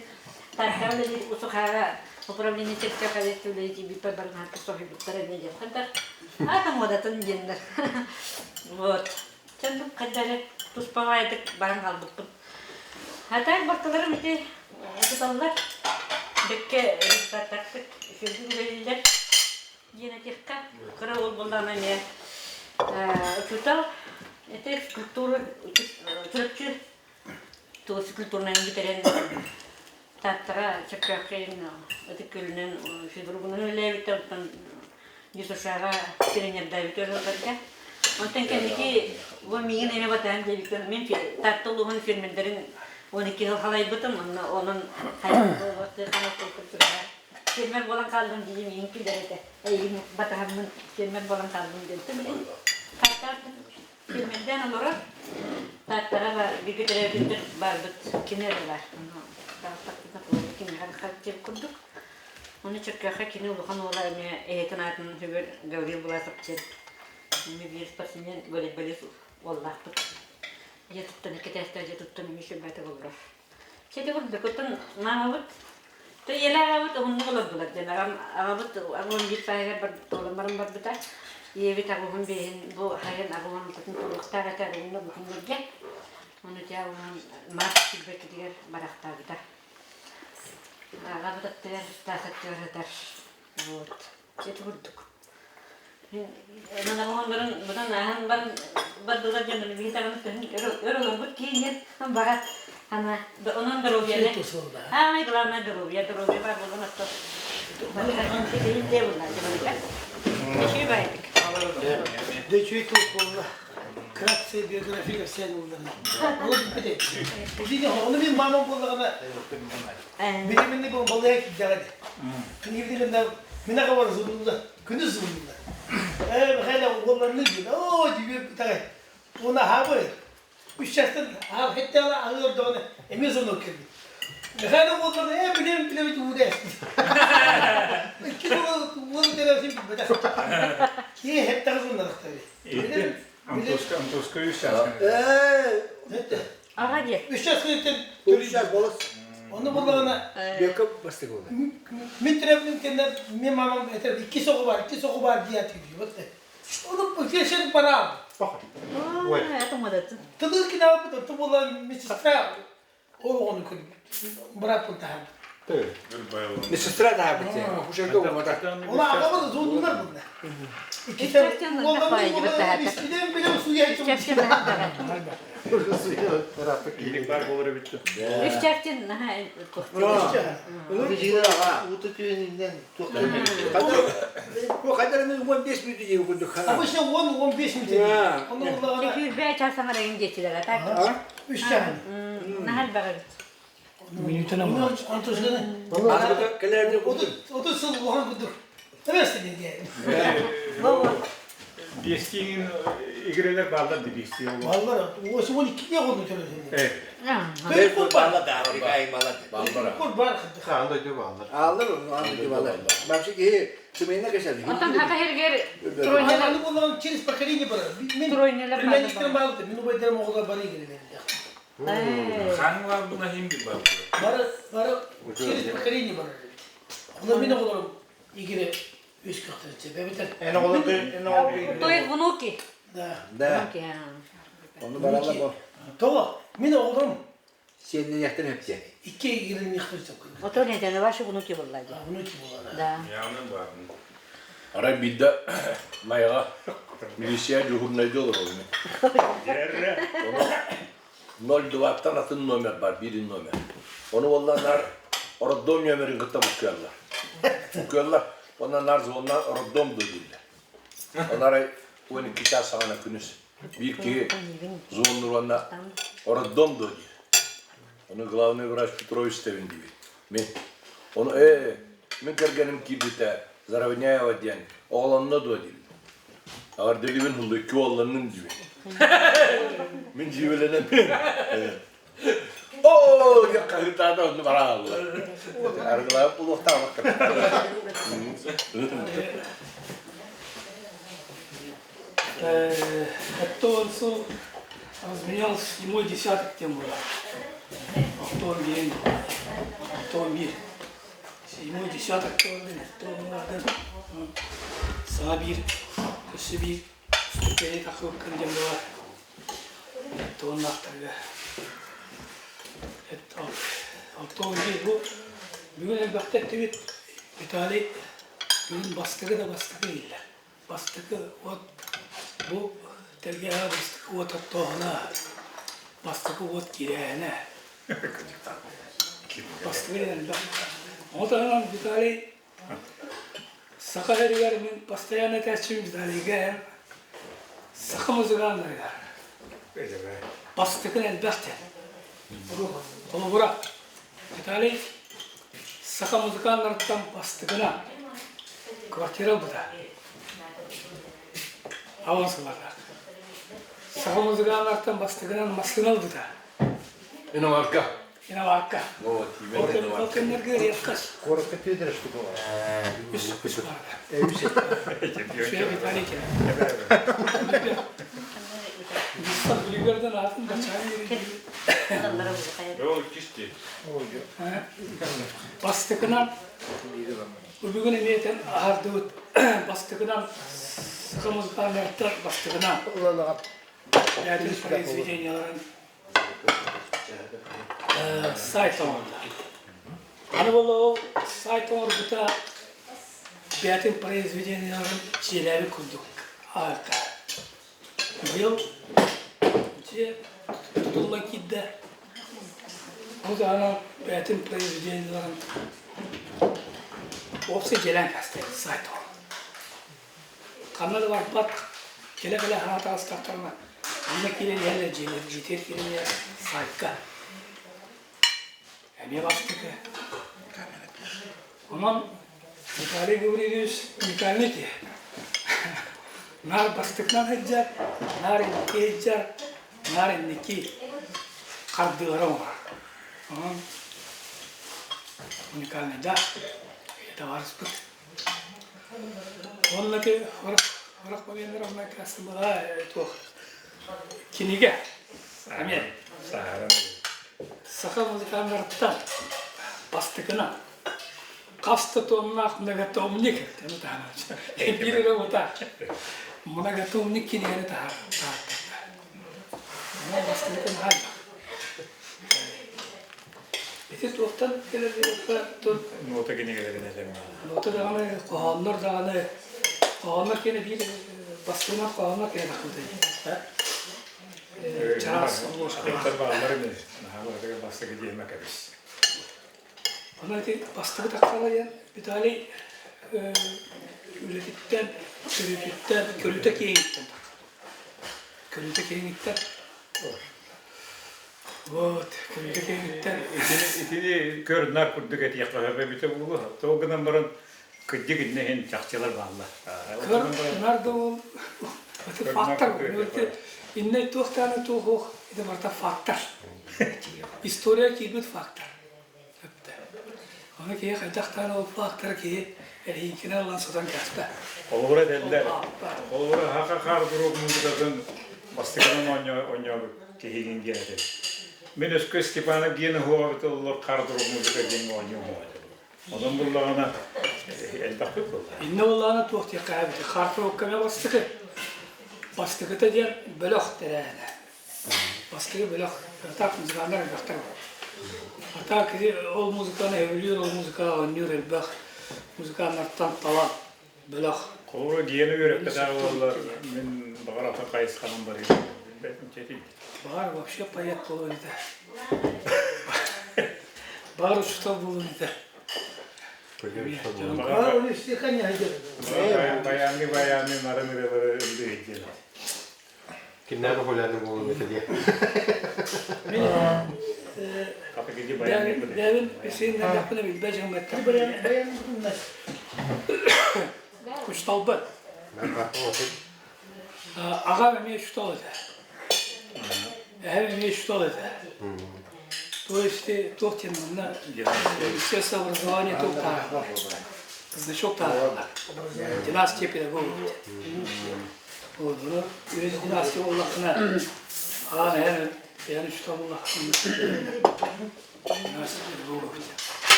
tak dari usaha Управление сельского хозяйства и Бипабарната Софьи Бутаренеги. А там вот это гендер. Вот. Чем когда туспавает барангал бутун. А так барталарым эти туталлар. Бекке результаттар фигурелер. Генетика. Караул булдана не. Учутал. Это культура. Чурчу. То культурная гитерен. Tattara çakakayın atıkülünün şidrubunun öyle bir taraftan yüzüşağa sirenler davet ediyorlar. Ondan kendiki bu miğin ene batan dedikten men tattoluğun filmlerin 12 yıl halay bıtım onun hayatı vakti kanatı kurtular. Filmler bolan kaldım diyeyim miğin ki derede. Eyim batahamın filmler bolan kaldım dedim. Tattar filmlerden olarak tattara bir götürebildir barbut kinerler. Onu çekerken kini ulukan olayını eğitim hayatının hüber gavriye bulasıp çer. Bir spasiyen böyle vallahi tut. Ya tuttan iki teste ya tuttan bir şey bete olur. Şeyde burada kutun namavut. To yela avut onun olur bular. Denagam avut avun bir sayı ber tolamlarım ber bita. Yevi tabuhun behin bu hayal avun tutun tulukta gata bunu bukunurge. Onu cevabın marş gibi diğer barakta bita. Ага, вот это так. Вот. Это вот так. Bundan ahan bar dolar canını bir tane örüyorum bu kiyin bagat ana onun darobiyane. Ha ne kulağına dorobiya var bunun hatta. Ben şey değil bunlar canım. Şey baydık. De çöğüt oldu. Kratse biyografik sen onların. Onu bir de. Şimdi onu bir mamam bulduğuna. Benim ne bu balığa gidiyor. Şimdi gidelim de mina kadar zulümde. Gündüz zulümde. Hala onların ne diyor? Oo diyor bir tane. Ona haber. Üç yaştan hatta ağır da onu emizon okuyor. Hala onların bilemedi bu da. Kim o derece bir beda. Ki hep tarafından tabii. Antoska 3 yaş. Aha diye. Üç yaştan Görüşler bolas. onu bulduğuna Yakıp bastık oldu. Mitrev'nin kendine mi mamam eter iki soku var diye atıyor. Bak. Onu geçen para aldı. Это модат. Tadı ki ne yaptı? Tu bulan mistra. Onu bırak bu tahım. Медсестра да bitti. Bu şekilde olmadı. Ona ağabey zorlular bunlar. İki tane ondan suya içiyor. İyilik var olur bitti. Üççekten ha. Утопиниnden Bu kadarımız 15 bin diye okuduk. Ama işte 10-15 mi dedi. Onu Allah'ına Çünkü bir çarşamba rengi geçtiler atak. 3 tane. Nahal bagat. Minütüne mi? Antuşkanı. Aslında kelerde okuduk. O da sıl ulan kudur. Neresi diye. Baba. Biestiğin igreler bağlar dedi istiyor. Vallahi o şimdi 2 diye oldu şöyle. Evet. Ben kurbanla da Afrika'yı maladı. Kurban. Kaan da diyor bağlar. Alır mı? Alır ki alır. Ben şey sümeyne geçerdi. Ondan haka her ger Troyneler. Hani bunların çiriz bakariyi bana. Troyneler Ben ikram bağladım. Minu baydarım oğullar bari gelin. Hangi var buna hindi var? Bana çiriz bakariyi bana. Onlar beni oğullarım. İgire üst katı. Ben biter. En olur То есть внуки. Da. Da. Внуки. Onu beraber bu. Tova. Mine oğullarım. Senin yaktan hepsi. 2 igirin yıkırsak. Вот он это ваши внуки были. Bunu kim oğullar? Да. Yağının var. Ara bidde mayağa milisiye cumhuriyeti olur onu. Yerre. Nol duvartan atın nomer var, birin nomer. Onu vallahi orada dom nomerin kıta bakıyorlar. Bakıyorlar. Onlar orada dom da değiller. Onlara onu kita sana künüs. Bir ki zondur onlar orada dom da değil. Onu Главный врач Петрович Стевин diyor. Men onu men kergenim kibite заравняю один. Oğlanına da değil. Ağır delivin hullu iki oğlanın gibi. Men civelenen men. Ooo ya kahırtada onu bana aldı. Argılayıp bulukta bakın. Это он разменял седьмой десяток тем было. Автомобиль. Седьмой десяток автомобиль. Сабир, Сибирь, Ступени такой кандем была. Это он нахтарга. Это автомобиль bu. Bugün elbette evet. İtalya bugün bastığı da bastığı değiller. Bastığı bu tergah bastığı o tattoğuna. Bastığı o kirene. Bastığı değiller. O zaman İtalya Sakaları min постоянно тащим далега. Сахамызга андар. Бастыкын элбәттә. Толыбыра. Итали сахамызга андыртан бастыкына. Квартира буда. Авансыларга. Сахамызга андыртан бастыкынан машина буда. Ino marka. Ina vakka. O timen O kennerge yapkas. Коротко тедер что было. Üst vardı. Şöyle bir tane ki. Biz Gülüber'den altın kaçan yeri. Yok kişti. Bastıkınan bugün emniyeten ağırdı bastıkınan sıkımızdan yaptılar bastıkınan değerli произведенияларын сайт oldu. Аны бол сайт орбита бәтин произведенияларын челәбі күндік. Арқа. Бұл же тұтылма кидді. Бұл ана бәтин произведенияларын опсы желән кәсті сайт ор. Қанады бар бат келе-келе ханатағы стартарына. Аны келен әлі жетер келен сайтқа. Әме бастықы. Ondan Mikali görüyoruz, Mikali ki nar bastıktan edecek, nar indiki edecek, nar indiki kardıları var. Ondan Mikali de var sput. Onunla ki orak bagenler onunla ki aslında tuğ kinige, amin. Sakal müzikanlardan bastıkına. Kasta tonnak megatomnik temu tahan. Empiri lo mata. Megatomnik kini ane tahan. Mana bastıkın hal. Itu tuğtan gelir tuğtan. Nota kini gelir ne zaman? Nota da ane kohanlar kene bir bastıkına kohanlar kene bakıldı. Çaras olmuş. Tabii bağları ne? Nahalar da bastık diyemek abis. Ona ki bastığı takalayan bir tane üretitten, körüte keyiften tak. Körüte keyiften. Вот, körüte keyiften. İtini körünler kurduk eti yaklaşık ve bütün bu. Toğundan barın kıcı gidine hen çakçılar bağlı. Körünler de o faktör. İnne tuğtana tuğuk. İde varta faktör. İstoriya kibit faktör. Ona ki kaçaktan o faktör ki erhinkine olan sodan kasta. Olura derler. Olura haka kar durup mundukadın bastıkının onyo kehigin geldi. Minus Stepana gene huwa olur kar durup mundukadın onyo muhadı. Ondan bullağına el takıp oldu. İnne ollağına tuğti kahveti. Kar durup kame bastıkı. Bastıkı da diyen bölük derene. Bastıkı bölük. Tak müzikanlar baktar var. Hatta ki o müzikanı evliyor, o müzika oynuyor elbette. Müzikanlardan tavan, bölük. Olura gene öğretti daha olurlar. Min bağırata kayıs kanım var ya. Bilmedim çetin. Bağır вообще payet bulu idi. Bağır uçta bulu idi. Bağır onu istikan ya. Bayani marını da öldü ediyor. Kimler popülerdi bu ülkede diye. Kapı gidi bayan yapıyor. Devin Hüseyin'den yapını bil. Becim metre. Bayan bunlar. Kuştalbı. Ağa emeği şutal edi. Eğer emeği şutal edi. То есть тохтин на Министерство образования тут значок там 12 педагогов. Вот, ну, из 12 Аллах'ına yani şu tam Allah'ın 12 pedagogov.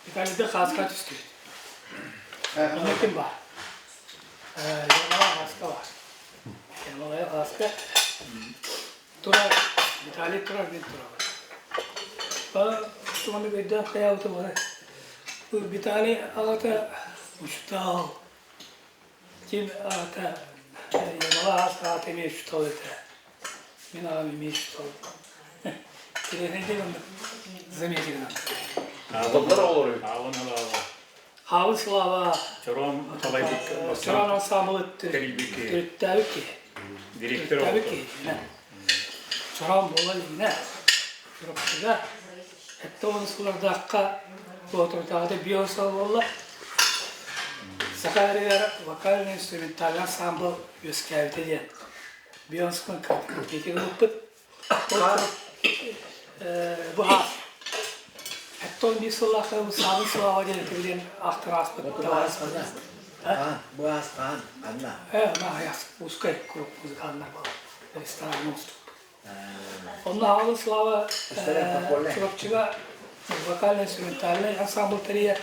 Bir tane de kaskat istiyor. Onun kim var? Yanına kaska var. Yanına kaska. Tura, bir tane tura, bir tura var. Tumanı bir de kıyafeti var. Bir tane ağata uçtal. Kim ağata yanına kaska temeye uçtal ete. Min ağamime uçtal. Kirene de onu zemiyeti gönderdi. Toplar olur. Ağın halava. Havuz slava. Çorum tabaydık. Çoran ansamblı Teribiki. Türk'teki. Direktör oldu. Türk'teki. Çoran bola yine. Türk'teki. Hatta onun sulardaki oturduğunda biyosal bola. Sakaryalar vokal instrumental ansambl gösterdi diye. Biyoskun peki gruptu. Bu ha. Hatta bir sularda bu sabit slava diye aktar aspet var. Bu askan anla. Ma ja uskaj grup muzikalna restoran nastup. Onda havlu slava grupçuga vokal instrumentalne ansambl teriye.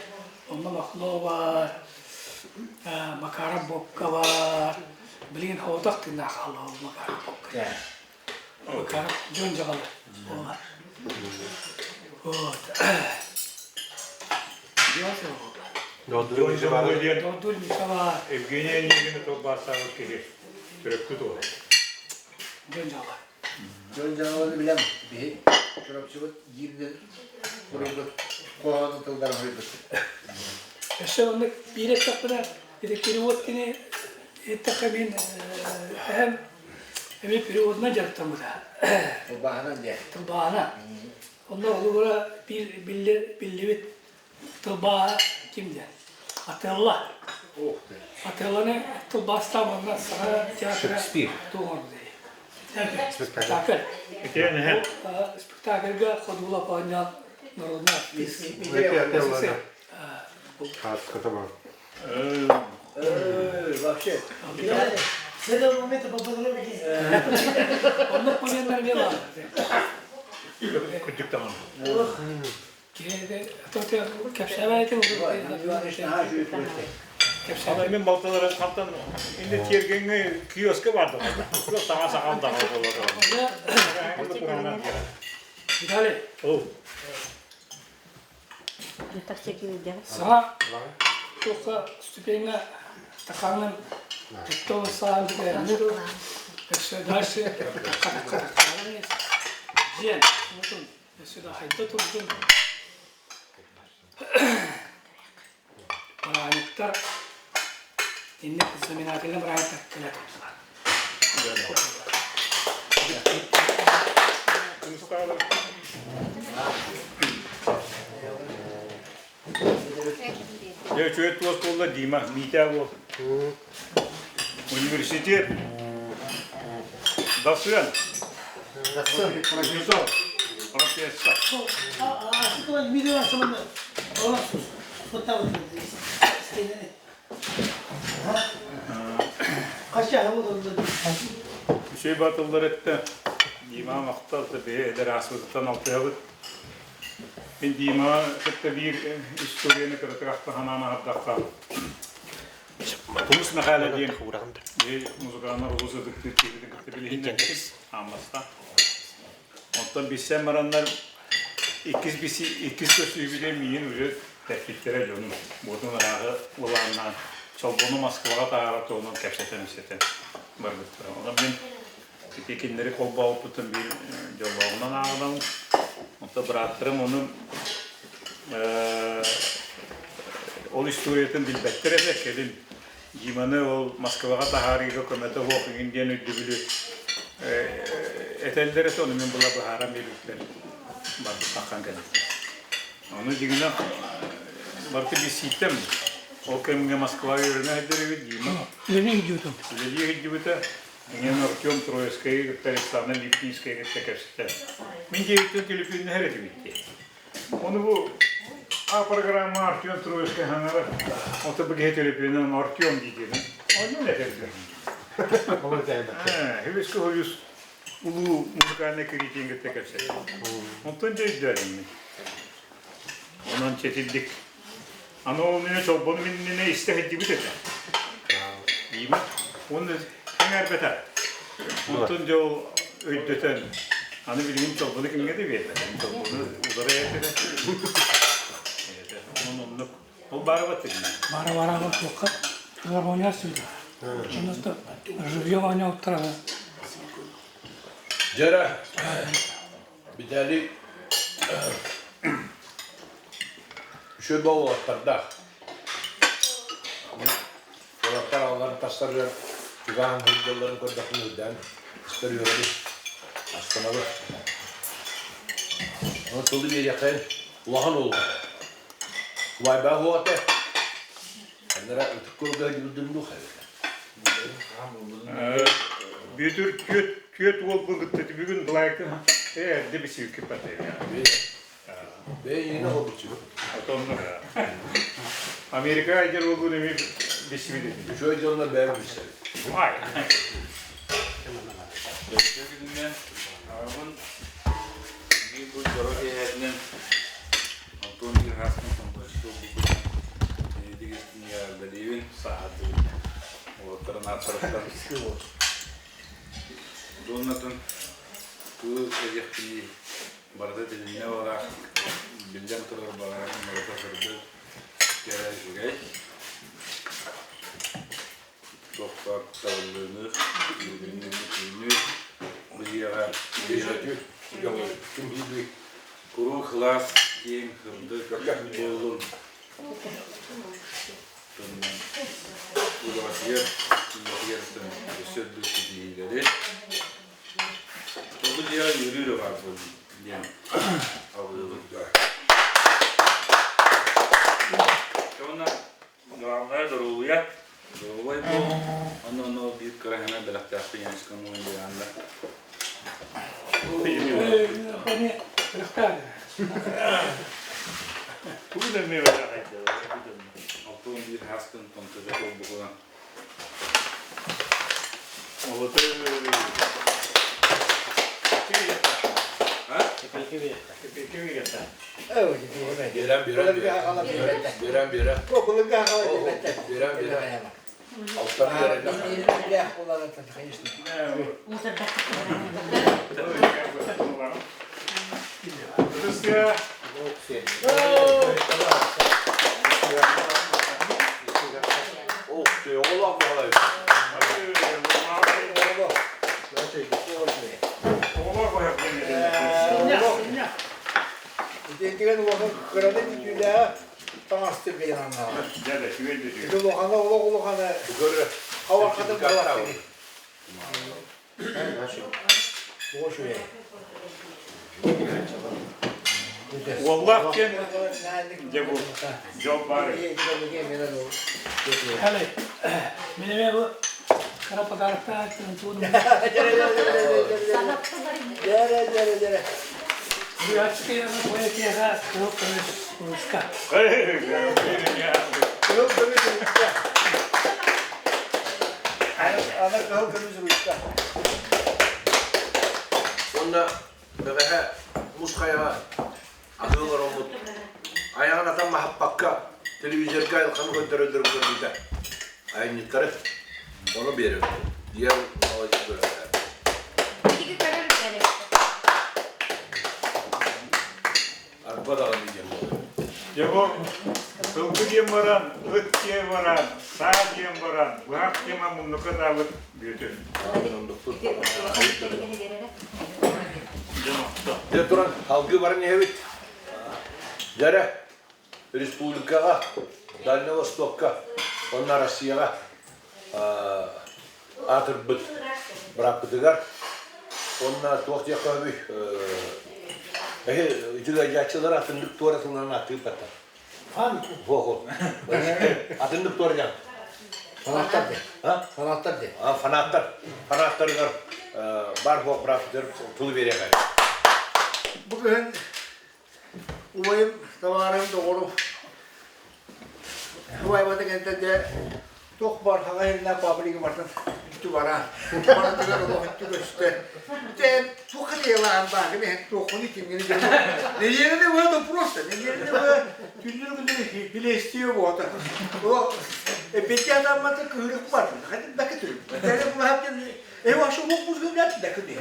Onda Mahlo var. Makara Bokka var. Bilin hodak tinna hallo Makara Bokka. Bakarım Joncağlı. Вот. Додуль Николай. Евгения Онегина то басавы керек. Түректі то. Joncağlı. Joncağlı bilem. Bir çorapçılık girdi. Buraya koğanı tıldan hıydı. Еще он перед когда перевод кини это камин hem перевод на жарттам да. O bahane diye. Tılbağına. Onlar olur bir billi tılbağa kimdi? Atilla. Atilla'nın tılbağısı tamamından sana tiyatro doğru diye. Spektakl. Spektaklga ходила понял народная артистка. Вообще. С этого момента попадали. Он поменял дела. Күттік тамам. Мен балталарын қаптан, енді тергенге киоскі барды. Жоқ, таңа сақалдағы болады. Видали? Ол. Сама только ступенька стаканом то сам беру. Все дальше Жен, вот он, сюда хайдет он. Баранитар инне заминателем баранитар келет. Я чует вас полла Дима, Митя вот. Университет. Дасуян. Профессор. Профессор. Что видео самое? Вот там вот. Kaçya bu da. Şey batıllar etti. Dima maktaldı be derasıdan altıyadı. Ben Dima hatta bir istoriyeni kırıkta hanana hatta. Kumus makale diye. Muzikana ruzudık dedi bilin. Amasta. Ondan bir semaranlar ikiz köşeyi miyin ücret tekliflere dönüm. Buradan rahat olanlar Çalbonu Moskva'ya tarafta onun kapsatmıştı. Barbutra. Ona ben tekinleri kolba oputun bir cevabından aldım. Ondan bıraktım onu o historiyetin dilbettirerek gelin. Cimanı o Moskva'ya tahariyle hükümete vakıfın diyen ödülü etelleri de onu ben bula bu haram belirtler. Bakın gelin. Onu diyeceğim. Bartı bir sistem. O kemge Moskva'ya yürüne Дима. Nereye gidiyordum? Nereye gidiyordu? Мен Артем Троицкая, Александр Липницкая, такая что. Мен директор телефонный herif bitti. Onu bu программа Артем Троицкая hanara. O tabi ki telefonun Артем dedi. Onu ne dedi? Olur dedi. Hepsi koyuyoruz. Ulu müzikalne kritiğinde tekrar şey. Ondan cezberim. Ondan çetildik. Ana onun çok bunu ne istedi dedi. İyi mi? Onu henger beter. Ondan jo ödeten. Hani bileyim çok bunu kimge de verdi. Çok bunu uzara yaptı. Onun o barbat dedi. Bara bakka. Şurada oynarsın. Şimdi de живьем oynuyor tarafı. Cera. Bir tane şu bağlatlarda. Bağlatlar ağların tasarıyor. Güven hırdaların kodaklarından çıkarıyorlar. Aslamalı. Ama tolu bir yakın. Ulan oldu. Vay be huate. Onlara ötük kolga gibi dümdük Bir tür köt olup gitti. Bir gün bıraktı. De bir şey kipattı ya. Ben yine oldu çünkü. Atomlar. Amerika'ya gel olduğunu bir şey dedi. Şu heyecanla beğenmişler. Vay. Geçtiğinden ağabeyim bir bu coğrafya yerinin Anton bir hasmı konuştu bu diğer yerlerin saati o taraftan taraftan donatın Bu ezekli barda diline olarak bilden turar balarım marata fırdı gerekli. Çok farklı tavırlarını, ürünü, bu yere bir kuru klas kim hırdı olun. Bu vaziyet yerden sözdü diyeleri. Bu diğer yürüyor var bu yani avlılıkta. Sonra normalde doğuya doğuya bu onu bir kere hemen belirtti yani sıkıntı olmayanlar. Beni bıraktı. Bugün de mi var? Altın bir haskın tanıtacak bu kadar. Oldu. Evet. Bire. Kokulu bir hakalı Bire. Alttan yerine. bir kullanır tabii işte. Rusya. Oh, şey oğlan mı halayı? Dediğin vakit kırada bir dünya tanıştı bir yanına. Bir lokanda olakana hava kadın bıraktı. Boş ver. Vallahi ki bu job var. Hadi. Benim bu kara pazarlıkta açtım. Dere. Bu açık yerine koyup yere yok konuşka. Yok kırmızı uçta. Ana kırmızı uçta. Onda böyle muskaya adıyorlar onu. Ayağına tam mahabbakka televizyon kaydı kanı götürüldür bu kadar. Aynı taraf onu veriyor. Diğer havacı böyle. Arpa da almayacağım. Ya bu kılgı diyem varan, ıt diyem varan, sağ diyem varan, bu hak diyem amun ne kadar ıt büyütün. Ya duran halkı var ne evet. Yere Respublikaga, Dальний Востокка, onlar Rusya'ga atırбыт bıraktılar. Onlar tohtiya kabi içinde yaşlılar atındık tuvaletlerine attığı patta. Fan. Voho. Atındık tuvaletlerine. Fanatlar de. Ha? Fanatlar de. Fanatlar bar voh bıraktılar tulu veriyor. Bugün umayım damarım doğru. Umayım da kendinde çok var hayırına kabulü vardı. Bitti var ha. Bana da o bitti işte. Te çok hediyeler bak ne çok onu kim gene. Ne yerine var da prosta. Ne yerine var. Tüllür günleri bile istiyor bu adam. O peki adamda kıvrık var. Hadi bakın. Yani bu hafta şu bu bugün ne dakika diye.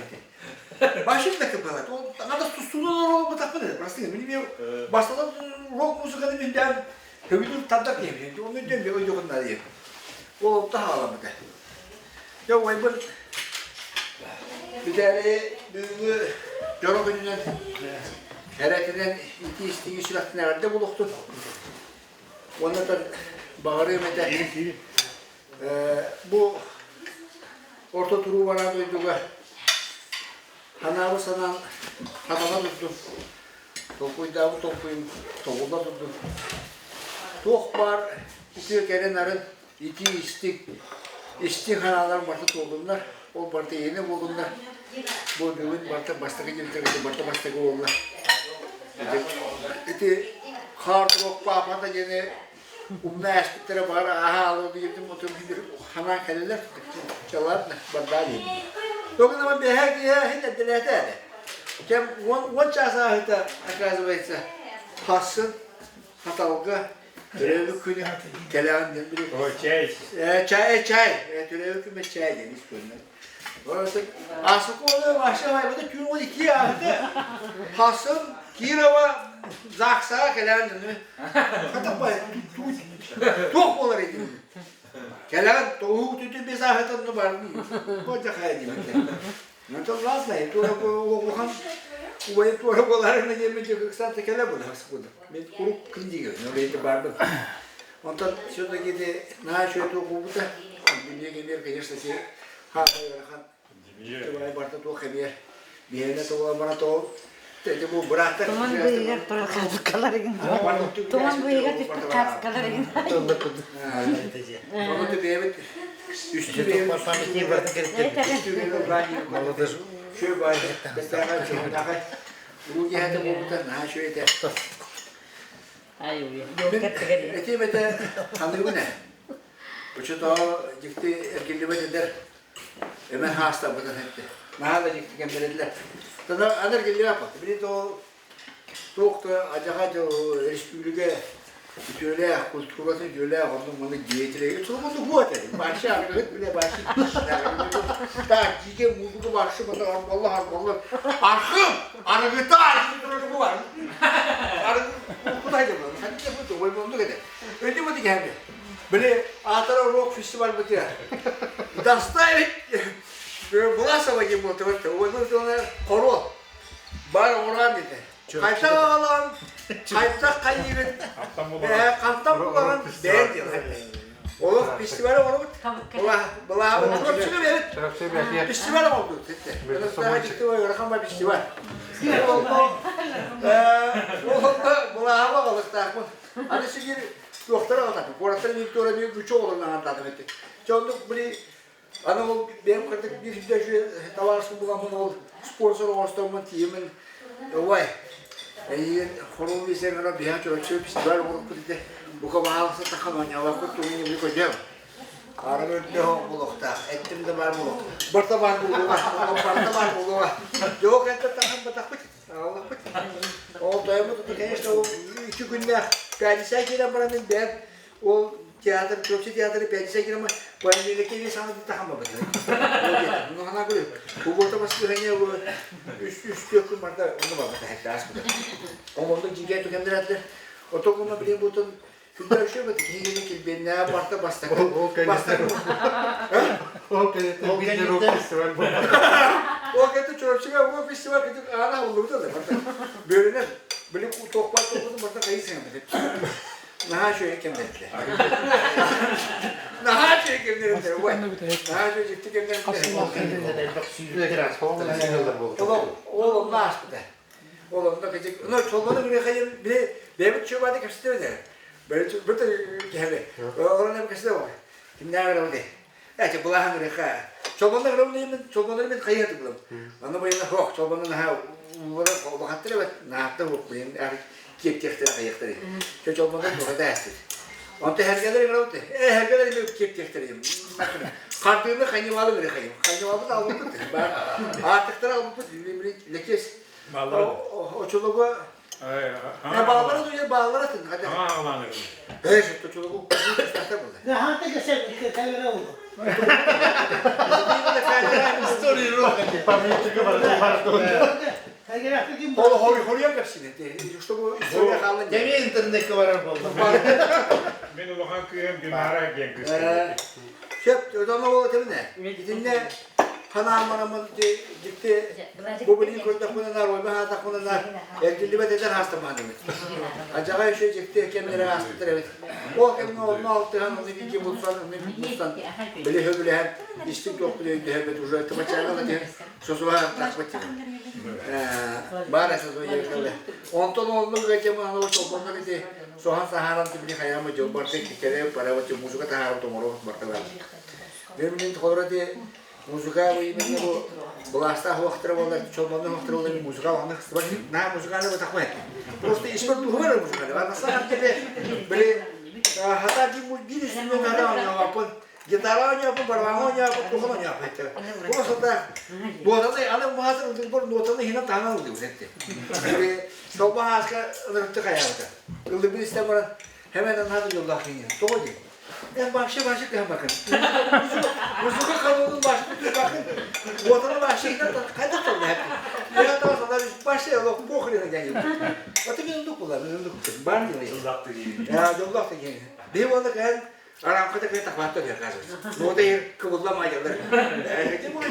Başım da kapalı. O kadar susuzluğlar olma takma dedi. Burası değil. Benim başladan rock müzikanın binden hövülür tadak yapıyor. Onun için bir oydu bunlar diye. O daha ağlamadı. Ya vay bu bir tane büyüğü Joro gününden herkeden iki isteği sürekli nerede buluktu. Ona da bağırıyor da bu orta turu var duyduğu Hanavı sanan hanama tuttum. Tokuyda bu tokuyum, tokulda tuttum. Tok var, iki gelenlerin iki istik hanalar martı oldumlar. O martı yeni buldumlar. Bu düğün martı bastaki gibi martı bastaki oldular. İti hard rock papa da yine umma aşkıtlara var. Aha alıyordu girdim oturdum bir hana kaleler çalar bandali. Dokun ama bir her ya hiç delete. Kem one çasa hita akazıbaysa hasın hatalga görevi günü gelen bir O çay. çay. Görevi günü çay demiş günü. Asıkoğlu aşağı hayvada tüm 12 yağdı. Hasım Kirova Zaksa gelen hatta bay çok olur edin. Gelen doğu tütü bir zaten var. Koca haydi. Ne to lazım ya. To okan bu ayı to olarına gelmeyecek kısa tekele bu hasıkoğlu. Ben kuru kındı geliyor. Ne öyle bardım. Ondan şuradaki de ne şöyle to kubuta. Dünya gelir конечно ki ha bayrakan. Tuh barta tuh kebir. Biarnya tuh mana tuh. Jadi bu berat. Tuman buyugar perkat kalarin. Tuman buyugar perkat kalarin. Kalau tuh biar üstü biar Памятник барды керек. üstü biar berani. Молодежь. Şöyle bay. Besterkan cuma takay. Bu cihazda bu muhtar nah şöyle de. Ayo ya. Eti bete hangi bu ne? Bu çocuk gitti erkekli bete der. Hemen hasta bu da hepti. Nah da gitti kembelediler. Sonra aner geliyor apa? Bir de o doktor acaba da respublika şöyle kulturası şöyle onun bana diyetleri. Sonra bu bu atıyor. Başı ağrıyor bile başı. Ta cike mudu başı bana Allah Allah. Arkım arıgıta arıgıta bu var. Arıgıta bu da yapıyor. Hadi de bu da bu da gider. Öyle mi geldi? Böyle Atara Rock Festival bitiyor. Dastay Bulasa bakayım bu tarafa. O da sonra koro. Bar oran dedi. Kayta alan, kayta kayıvet. Kaptan bulan değer diyorlar. O festival oldu. Bula oturuşunu evet. Festival oldu dedi. Ben daha gitti o rakam bir festival. Bula hava kaldı takım. Hani şimdi doktora aldı. Koratın doktora bir güç olur lan anladım etti. Çocuk böyle ana o benim kadar bir şey şu tavarsın bulan bunu sponsor olsam tiyemin vay. Horon bir sene bir hafta çöp festival oldu dedi. Bu kadar halsa takamanya vakit tuğunu bir koyacağım. Arabette bulukta, ettim de var buluk. Barta var buluğa, barta var buluğa. Yok ette takım batakut. Allah kut. O doyumu tuttu işte o 2 günde Perdis'e giren buranın ben o tiyatro, Türkçe tiyatroyu Perdis'e giren ama bu elindeki bir sana bir takım babacı. Bunu hana görüyor. Bu borta basit bir rengi bu üst yok barta onu babacı hep ders bu. O onda ciddi tükendiler. O topluma bileyim bu Güzel şey bakın, ki ben ne yaparsa bastak. O kadar bir de rock festival bu. O kadar çorçuğa bu festival kadar ana olur da. Böyle ne? Böyle toplar topladım burada kayı sevmedim. Naha şöyle kemdetler. Naha şöyle kemdetler. Naha şöyle ciddi kemdetler. Oğlum ne aşkı da. Oğlum da kaçık. Onlar çolmanı bile kayın bile David Çubuğa'da kapsıtıyor der. Böyle geldi. Orada bir kısım var. Kimler var orada? Ya bulağın mereka. Çobanlar görevliyim. Çobanlar ben kayıt buldum. Bana böyle yok. Çobanlar ha burada bakatır evet. Ne yaptı bu? Ben kep keptere kayıktırı. Şu çobanlar burada yaşlı. Onta her gelir görevli. Her gelir bir kep keptereyim. Kartını kaynivalı böyle kayım. Kaynivalı da aldım. Artıkları aldım. Lekes. O çoluğu ne bağlara duyuyor bağlara atın hadi. Ha alanı. Evet şu çoluğu üstüne buldu. Ne hatta geçer kamera oldu. Story rock. Pamятник bарды. Holiye kapsın. İşte bu historia kalın. Gemi internette var oldu. Ben ulan kıyım bir mağara genç. Şep ödeme o tabii ne? Gidinle hanımın gitti. Bu bilgi koyda kunalar var, bahada kunalar. Erkekli ve deden hasta madem. Acaba şey çıktı, kendine hastadır evet. O kendine onun altı hanım ne ki bulsan, ne bulsan. Böyle hem istik yok bile hem уже это maçlarla da söz var takmak için. Bana söz öyle. Ondan onun ve keman o çobanlar idi. Soğan saharan tipi kayama jombartek kere para baca musuka taharam tomoro barkalar. Benim tolrade Muzika bu yine bu belasta vakti var, çobanın vakti var, muzika var. Bak, ne muzika ne bakma. Просто ismi tuhar muzika. Var nasıl ki böyle hatta bir üstünde nara oynuyor, gitar oynuyor, barban oynuyor, tuhaf oynuyor. Bu aslında bu arada ana muhasır bu notanı hina tanı oluyor zaten. Böyle çoban haska nırtı kayardı. Yılda bir istemeden hemen anladı yollar yine. Doğru değil. Ben başa bakın. Muzuka kanunun başlığı bakın. Vatanın başlığından kayda kaldı hep. Ya da sonra başlayalım. Bu okuyana geliyor. Batı bir unduk bunlar. Bir unduk. Var mı? Uzakta geliyor. Ya yolda geliyor. Bir valla kan aramkada kaya takmatta diyor kardeşim. Bu da yer kıvıllama ayarlar. Ne bu ne?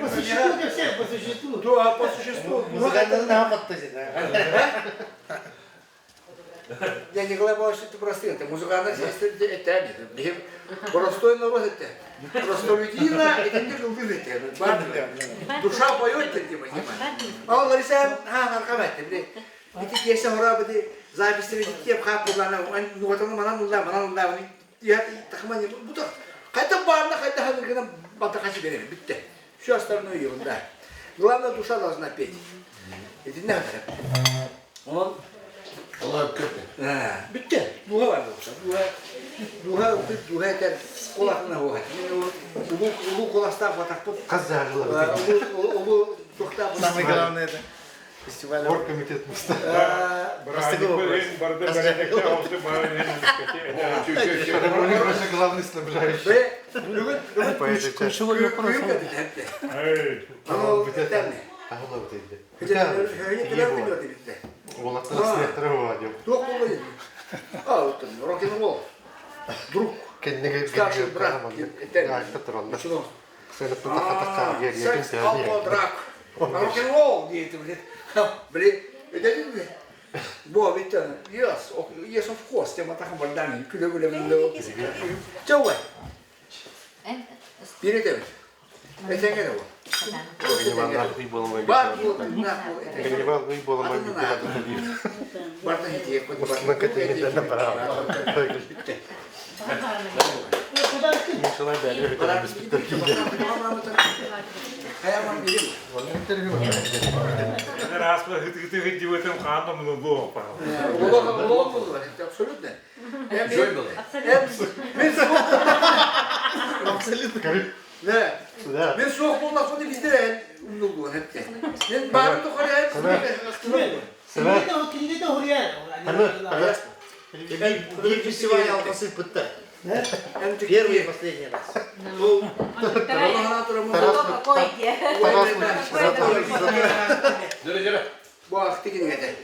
По существу для всех, по существу. То по существу. Музыканты нам подтащили. Я Николай Павлович, ты простый, это музыкальный это один. Простой народ это. Простолюдина, это не это. Душа поет, ты понимаешь. А он Лариса, наркомат, блин. Эти кейсы хора, блин, записи видите, хапулана, ну вот он манан. Я так мани, будто. Хотя барна, хотя ханыкина батакачи берем, битте. Все остальное ерунда. Главное, душа должна петь. Это не надо. Он Allah kötü. bitti. Duha var yoksa. Duha yeter. Kulakına o. Ulu kulakta batak bu. Казахлар. Ulu çokta bu. Самое главное это фестиваль. Оргкомитет места. У них просто главный снабжающий. Ve По этой части. Ключевой вопрос. Ama bitti. Ағылау дейді. Höyetler bitti. Олаттар снехтарова деп. Yok oldu. Рок-н-ролл. Друг. Кеннеге Старший брат. айтып тұрғанда. Почему? Сені таққа ерген Секс, алкоголь, драк. Рок-н-ролл дейді, блин. Блин, это не Bo bitti. Yes of course. Tema takım bardan. Güle ben de. Çavay. Biri de. Etenge de bu. Кенневалдар үй болмай Бар кетеді. bu. Кенневал үй болмай кетеді. Bardan hediye koydu. Осының кәтегендеріне барамын. Мен солай бәрі өтеміз біттір кейде. Hayamam biri mi? Раз ты види в этом ханом, ну было. Улог был, абсолютно. Joy было. Ne? Ben soğuk bu lafını bizde umdum hep. Ben bağırıp tokaraya Кенеде хурия. Bir festival alması bitti. Первый и последний раз. Döne. Bu akti gidin hadi.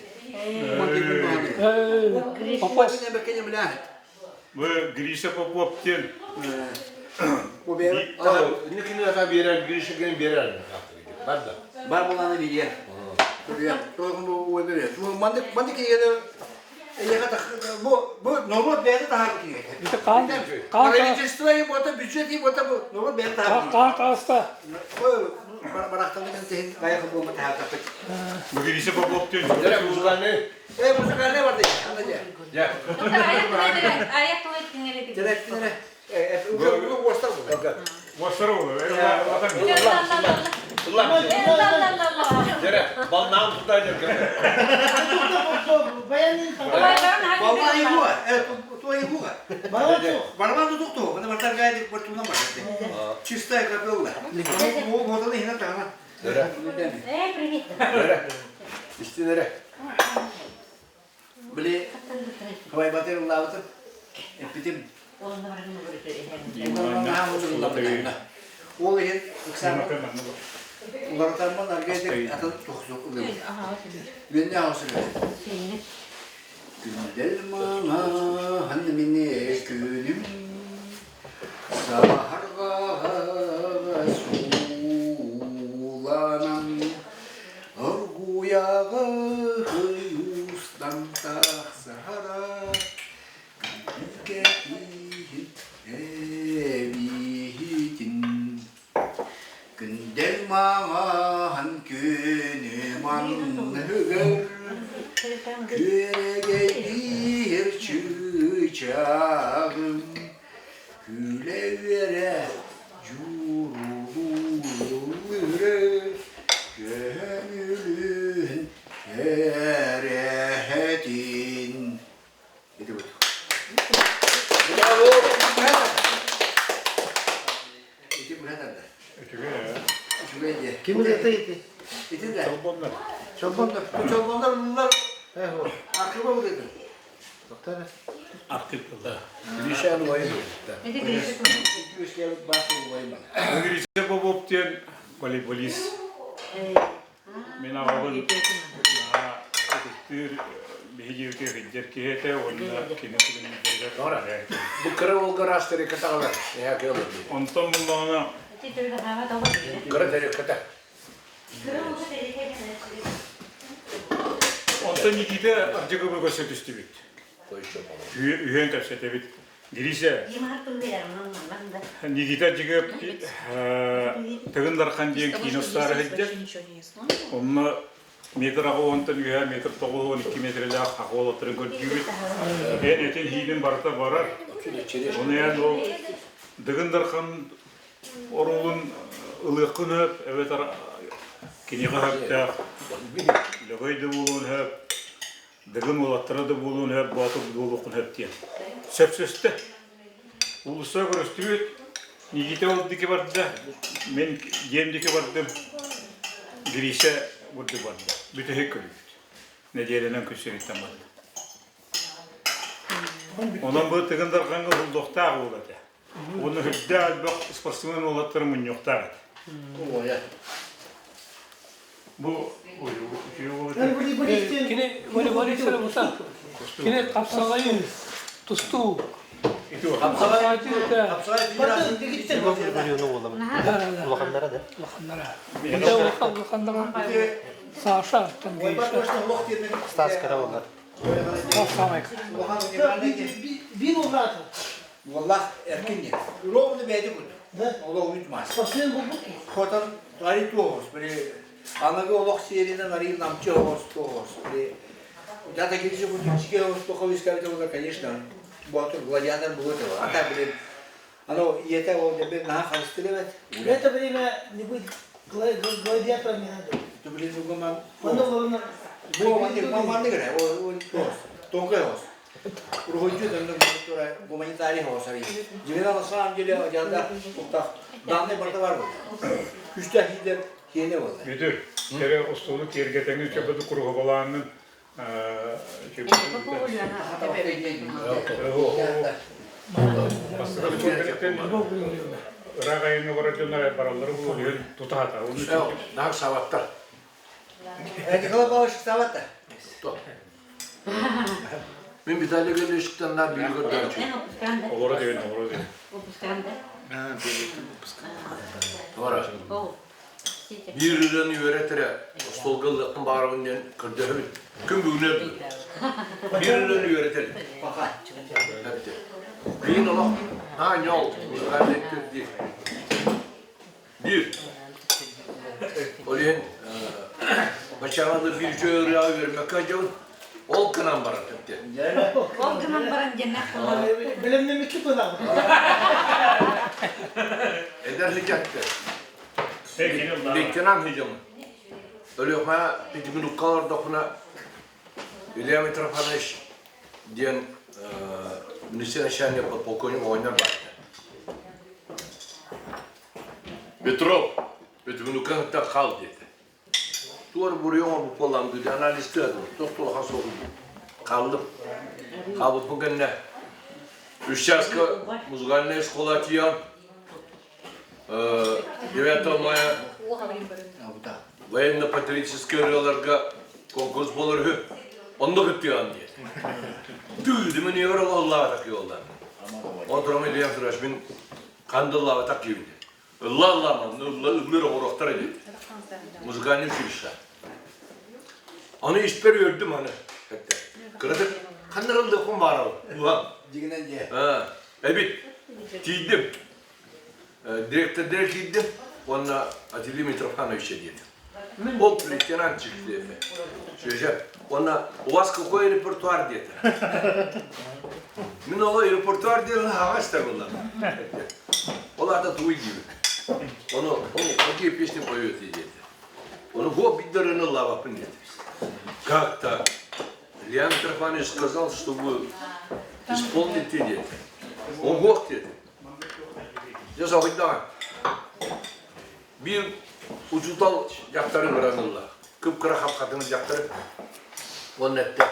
Мы Гриша Поповкин. Bu benim. Nikini kadar bir yer, girişe bir yer. Barda. Var bulanı bir yer. Buraya. Bu böyle. Bu mandık yere bu normal bir daha gidiyor. İşte kan. Правительство bu da bütçe değil bu da bu normal bir daha. Kan hasta. Bu bıraktığında tehin gayet bu mata yaptık. Мы Гриша Поповкин. Döne muzlar ne? Bu ne vardı? Anladın. Ya. Ayak tuvaletine gittik. Direktine. Bu boşta bu. Вострово. Döne. Bal nam tutacak. Vallahi bu. Evet, bu iyi bu. Барабан tutuk tu. Bana bardak gayet kurtulma var. Чистая капелла. Bu modalı yine tamam. Döne. Привет. Döne. İşte döne. Beli havai batır lavutır. Bitim. O yer ikisini ulardan argayda atın toksuk oluyor. Ben ne olsun? Gündel mama hanımine gülüm saharga sulanan arguyağı yustan tak sahara gülgetin evihin gündel mama han günüm anhıgır Gürege bir çiçeğim Güle vere yurulur Gönlün erehetin Gidi bu. Bravo. Gidi bu ne derler? Şuraya. Kim dedi? Gidi de. Çolbonlar. Çolbonlar. Bu çolbonlar bunlar. Akraba bu dedi. Doktor. Aktif kıldı. Girişen vayı mı? Ne de girişi Üç kere basın koyma. Girişe babop diyen voleybolist. Men ağabeyim behiçbir hicret kihete onlar kinetin Doğru. Bu kırı olga rastları katalar. Ne yapıyor? ondan bundan Titreyle hava da var. Kırı deri kata. Kırılmış tehlikeli. ondan nikide acıkı bir göster düştü bit. Koyuşu. Üyen kapsete bit. Girişe Yemar tuluyor ondan da. nikide acıkı tığınlar kan diyen kinoslar hicret. Onunla metre ağontan üye metre toğuğun 2 metrelik ağol oturun gördüğü. En etin hilin barata barar. Onu yani o dığınlar kan orulun ılıqın hep evet kini hep de lögöydü bulun hep dığın olattırdı bulun hep batıp bulukun hep diye. Sepseste ulusa görüstübüt nigite oldu ki vardı men yemdiki vardı girişe vurdu vardı. Bütün hep görüldü. Ne diyelim küsürükten vardı. Onun bu tığınlar kanı bulduğu oldu. Onu hüdde albak sportsmen olattırımın yoktu. Bu şey oldu. Ben voleybol istiyorum. Kine voleybol istiyorum usta. Kine kapsalayın. Tustu. Kapsayı Bakın gittim. Ulakanlara. Bir de ulakanlara. Sağışa. Стас Караулар. Kapsamayın. Bir oldu. Vallahi erken ya. Rovunu verdi bunu. Ola uyutmaz. Spasiyon bulduk ki. Kotan gari tuğuz. Böyle anagı olak seyirine gari namçı olak tuğuz. Böyle Jata girişi bu çıkıyor olak tuğuz iskabite olak конечно. Bu atır gladiyatör buluyor. Hatta böyle ano yete oldu bir naha karıştırı evet. В это время не будет гладиатора не надо. Tu beli bu zaman Onda olur. bu mamar ne göre o tuğuz. Tonka olsun. Ruhuncu döndüm bu manı tarih olsa. Cimena nasıl geliyor acaba okta. Danne barda var bu. Üçte hider yeni oldu. Müdür, kere ostoluk yergeteni çöpüdü kuru balanın Bu oluyor ha. Aslında çöpüdükten Irak ayını varacağına paraları buluyor, tutahata. Onun için Daha savattar. Nikala bağışık savatta. Ben bir tane geliştikten daha büyük ödüm. Ne o püskende? olur değil, olur değil. O püskende. Doğru. O. Bir ürünü öğretire, stolgalıkın bağırından kırdı. Kim bu ne? Bir ürünü öğretire. Hepti. Bir ola, ha ne oldu? Müzikaldeki bir. Oleyin, başarılı bir şey vermek acaba ol kanan barat hepti. O zaman baran cennet kullanır. Bilimle mi kullanır? Ederlik etti. Peki, Beklenem hicam. Öyle ha, bir gün ukalar dokuna İlyam Etrafanış diyen Nişan Şen yapıp okuyup oynar baktı. Petrov, bir gün ukanıkta kal dedi. Doğru buraya ama bu falan dedi, analiz dedi. Doktor has oldu. Kaldım. Kaldım bugün ne? Üşçaska muzgalne şkolatiyan. 9 мая военно-патриотический ролларга конкурс болыр. Onda gitti diye. Düğüdü mü niye var Allah'a takıyor onlar. Oturum ile yaptıraş bin Kandillah'a takıyor. Allah ımmır oğruktar edildi. Müzikalini üçülüşler. Onu işbir gördüm hani. Kırıdık. Kandırıldı kum var o. Ulan. Ciginen diye. Evet. Giydim. Direktör direkt gittim. Onunla Atilla Mitrofanov işe dedim. Ол лейтенант çıktı. Şöyle, ona у вас какой репертуар dedi. Ben o repertuar değil, havas da bunlar. Onlar da tuğ gibi. Onu какие песни поет dedi. Onu го бидерını лавапın dedi. Как-то Илья Митрофанович сказал, чтобы исполнить dedi. Ого dedi. Ya sahiden bir ucutal yaktarı bırakırlar. Kıpkıra kapkatını yaktarı. Onun etti.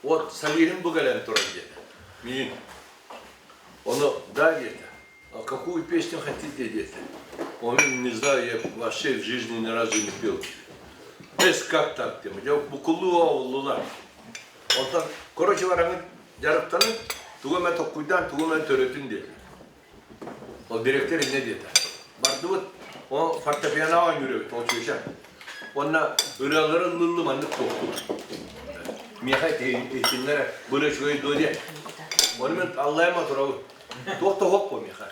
O salirin bu gelen turun dedi. Мин. Оно, да, где-то. А какую песню хотите, где-то? Он, не знаю, я вообще в жизни ни разу не пел. Biz как так тем? Я букулу авлула. Ondan, короче, varanın yarıktanın tuğumen tokuydan tuğumen töretin dedi. O direktör ne dedi? Bardı o fortepiyano oynuyor, o çalışan. Ona ıraları lıllı manlık toktu. Miyakay eğitimlere böyle şöyle doydu. Onu ben Allah'a emanet olayım. Toktu hop o miyakay.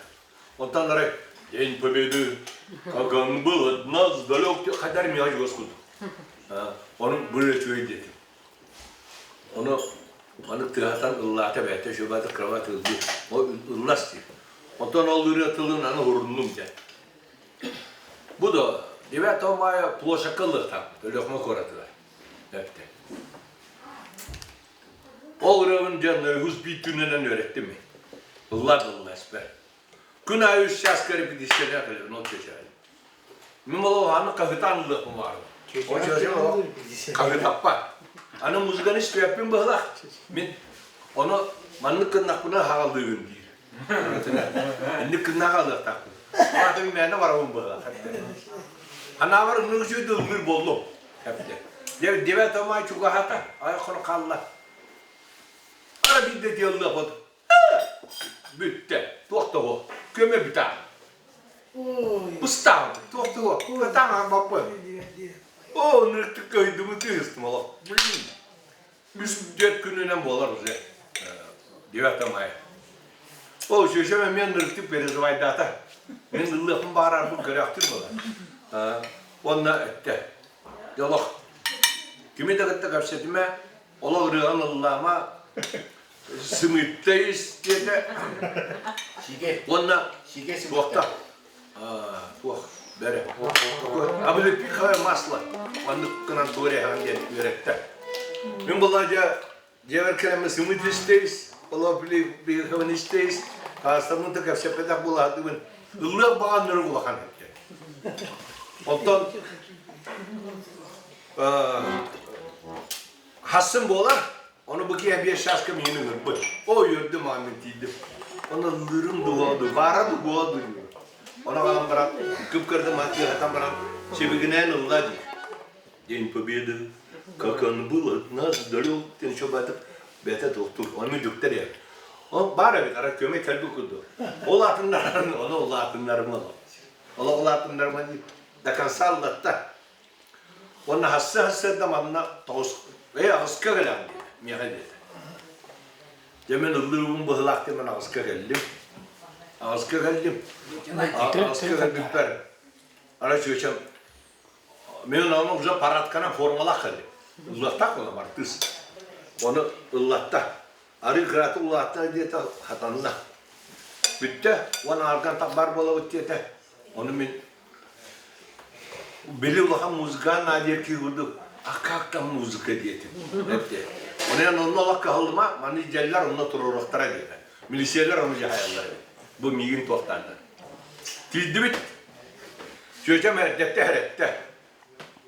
Ondan sonra День Победы, как он был от нас далек, kadar miyaj Господу. Onun böyle şöyle dedi. Onu tığatan ıllata beyte şöbede kravat ıldı. O ıllastı. Ondan olur atılın anı hurunlum dedi. Bu da 9 maya ploşakalı tam. Lokma koradılar. Hepte. Oğlum canlı huz bitününden öğretti mi? Allah esber. Gün ayı şaskari bir dişlerine kalır, not çeşeri. Mimalo hanı kahıtanlılık mı var? O çocuğun o kahıtappa. Anı muzganı istiyor yapayım bağla. Onu manlık kınnak buna hağaldığın değil. Manlık kınnak hağaldığın takı. Ama bir meyne var onun bağla. Ana var onun için de ılgır bollum. Devet ama çok hata. Ayakını kalla. Ara bir de diyallı yapalım. Bitti. Tuokta o. Köme bita. Pustav. Tuokta o. Katang apa? Oh, nırtık kaydımı tüyüstüm ola. Biz 4 gününden bolarız ya. Devet amaya. O şöyle men nırtık beriz vaydata. Men ıllahın bağırar bu görektür bolar. Onunla etti. Yolak. Kimi de gıtta kapsetime. Ola rıhan Allah'ıma. Sımıttayız dedi. Onunla tuokta. Tuok. Bere. Abi de bir kahve masla. Onu kınan tuğre hangi öğretti. Ben bulaca diğer kelime sımıt isteyiz. Ola bir kahve isteyiz. Kastamın da kapsa pedak buladı ben. Illah bağınları bulakan etti. Ondan Hasan bolar. Onu bakıya bir şaşkım yenilir. O yurdu Mahmet'iydi. Ona lırım doğadı, vara da doğadı. Ona kalan bırak, kıpkırdı mati hatan bırak. Sebeginen Allah diye. День Победы, как он был от нас далек, ten şobatıp bete doktor, onu doktor ya. O bari bir ara köme kalbi kudu. O latınlarım, o latınlarım ola. O latınlarım değil. Dakan sallatta. Ona hassa da manna toz veya asker gelan diye. Miyahede. Demin ıllığımın bıhlaktı ben asker geldim. Asker geldim. Asker geldim per. Ara çöçem. Benim namım güzel paratkana formala kaldı. Illah'ta kola var kız. Onu Illah'ta. Arı kıratı Illah'ta diye ta hatanına. Bitti. Onu arkan takbar bola bitti de. Onu ben beli ulan müzika nadir ki vurdu. Akakta müzika diyeti. Hepti. Onun Allah kahılma, mani celler onunla tururaktara diye. Milisiyeler onu cahayallar. Bu migin tohtanlar. Tildi bit. Çöçem herdette herette.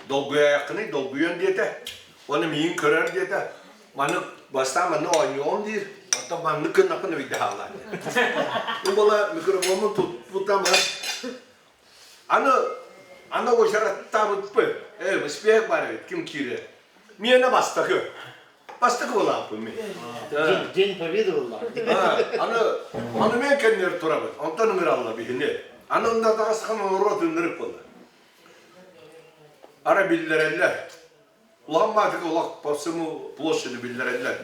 Dolguya yakını, dolguyon diyete. Onu migin körer diyete. Manı basta manı oynuyor diye. Hatta manı kınakını bir daha ağlar. Bu bola mikrofonu tutamaz. Ana o şarat tabut pı. Spiyek var evet, kim kire. Miyene bastakı. Bastakı ola yapı mi? День Победы var. Ana men kendileri turabı. Ondan umur Allah bihine. Ana onda da askan onu döndürüp oldu. Ara bildirenler. Ulan matik olak pasımı ploşunu bildirenler.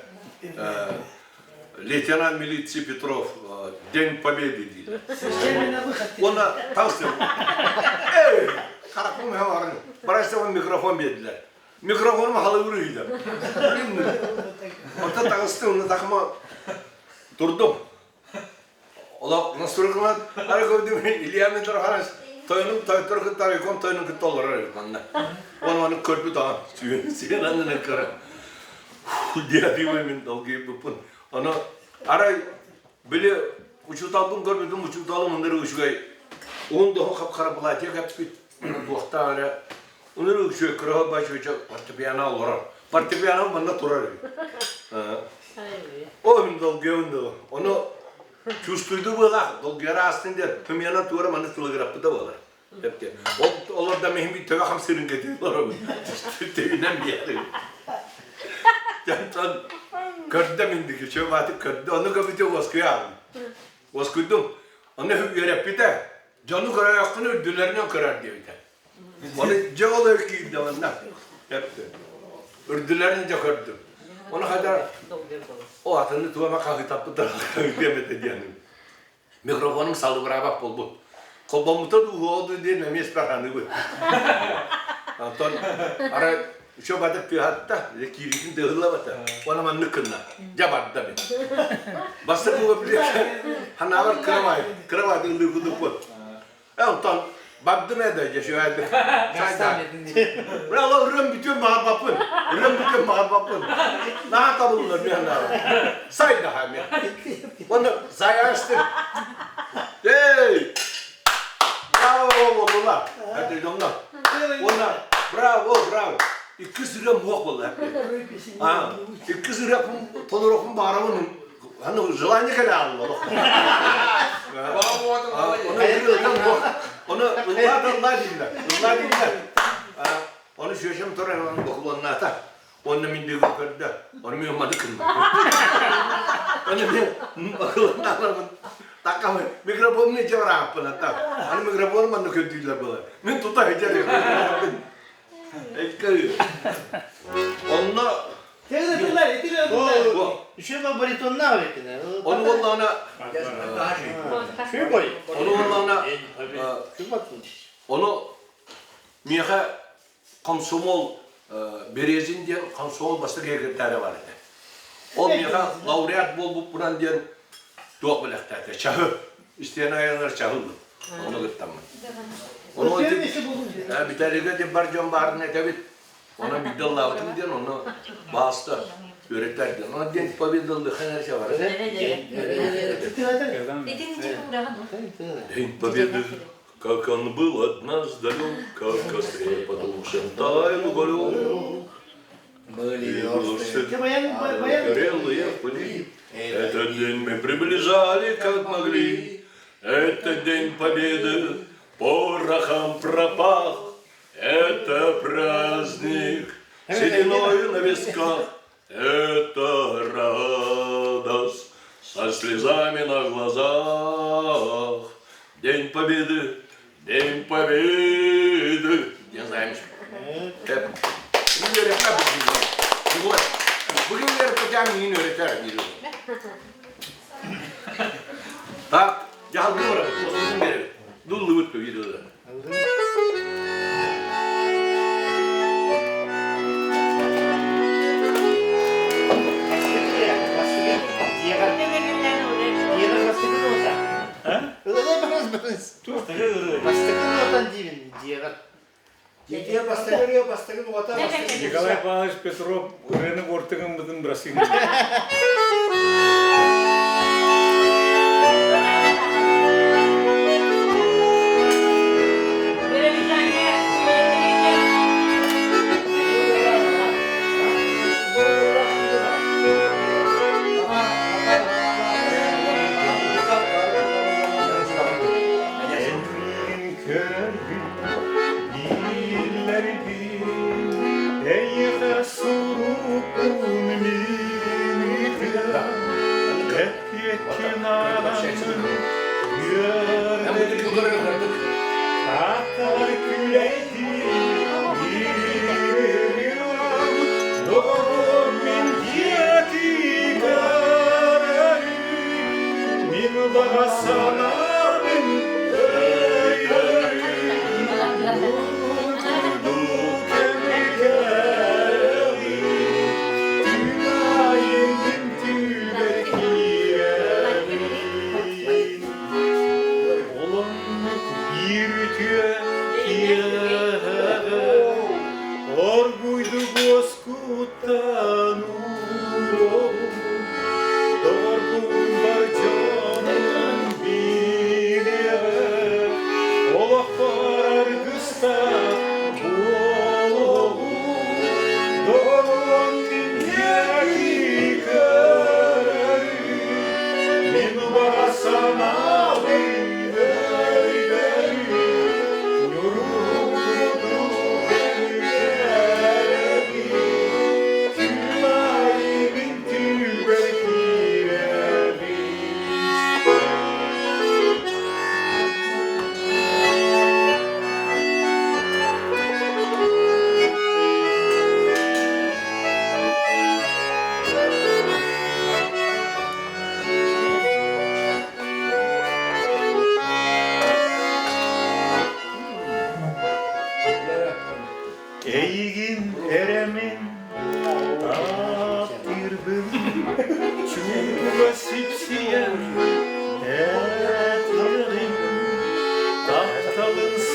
Лейтенант милиции Петров, День Победы değil. Ona tavsiye. Karakım ne var? Bana işte onu mikrofon verdiler. Mikrofonumu halı vuruyordum. Orada takıstı onu takıma durdum. Ola nasıl dururken ara gördüm İlyam'ın tarafına toyunum toyturku taraykom toyunum kıt olur bana. Onu körpü daha suyun anına kara. Dia diyemin dalgayı bupun. Onu ara böyle uçutaldım görmedim uçutalım onları uçugay. Onu daha kapkara bulayacak hep bir doktor ara. Onları uçuyor kırığa başlayacak partipiyana olur. Partipiyana bana turar. O gün dolguyordu. Onu çustuydu böyle. Dolguyara aslında tümyana tuğra manı telegrafı da var. Hep de. Onlar da mühim bir tövbe hamsirin getiriyorlar onu. Tüyünen bir yerde. Jantan kırdı mindik. Şu vakti kırdı. Onu kapıcı vaskuya aldım. Vaskuydum. Onu hüyerep bir de. Canı kırar yakını ördülerine kırar diye bir de. Onu cağalı öyküydü de ondan. Hep de. Ördülerince kırdım. Ona kadar o atını tuvama kahitaptı da diyemedi yani. Mikrofonum salı bırakıp oldu. Kolbamıta da uğradı diye nemi esperhanı bu. Anton ara şu batık bir hatta kirikin dağıla batı. Ona man nıkınla. Cabat da bir. Bastı bu biliyor. Hanavar kıramaydı ılıkıdık bu. Anton baktı ne de şu halde. Sayda. Bravo ürün bütün mahbapın. Nah kabullar bir anda. Sayda hem ya. Onu sayarsın. Hey! Bravo oğlum. Hadi donlar. Onlar bravo. İki sıra muhak oldu. İki sıra tolorokun bağırmanın. Hani желание kadar aldı. Onu Allah dinler. Onu şöşem toran onu bakılanına atar. Onu mindiği kırdı. Onu mühimmadı kırdı. Onu bakılanına atarım. Takam mikrofonu ne cevap yapın hatta. Hani mikrofonu manı kötüydüler böyle. Ben tutar hecerim. Ekşi. Onunla Şu bariton ne yapıyorsun? onu vallahi Şu boy. onu vallahi onu miha komsomol berezin diye komsomol başta gerçekleri var idi. O miha laureat bulup buran diye çok bilekte. Çahı. İsteyen ayarlar çahıldı. Onu gittim. Onu bir tane de barcam barına tabi. Ona bir dal lavtım diye onu bastı. Öğretlerdi. Ona diye победил her şey var. День Победы, как он был от нас далек, как в костре потухшем таял уголек. Горелые пыли. Этот день мы приближали, как могли. Этот день Победы порохом пропах. Это праздник сединой на висках. Это радость со слезами на глазах. День Победы, День Победы. Не знаем, что. Bugün yapacağım yine öğreter biri. Tak, gel buraya. Oturun beri. Dullu uttu videoda. Николай Павлович Петров рынок ортыгын бытын брасыгын. Doğum bir dakika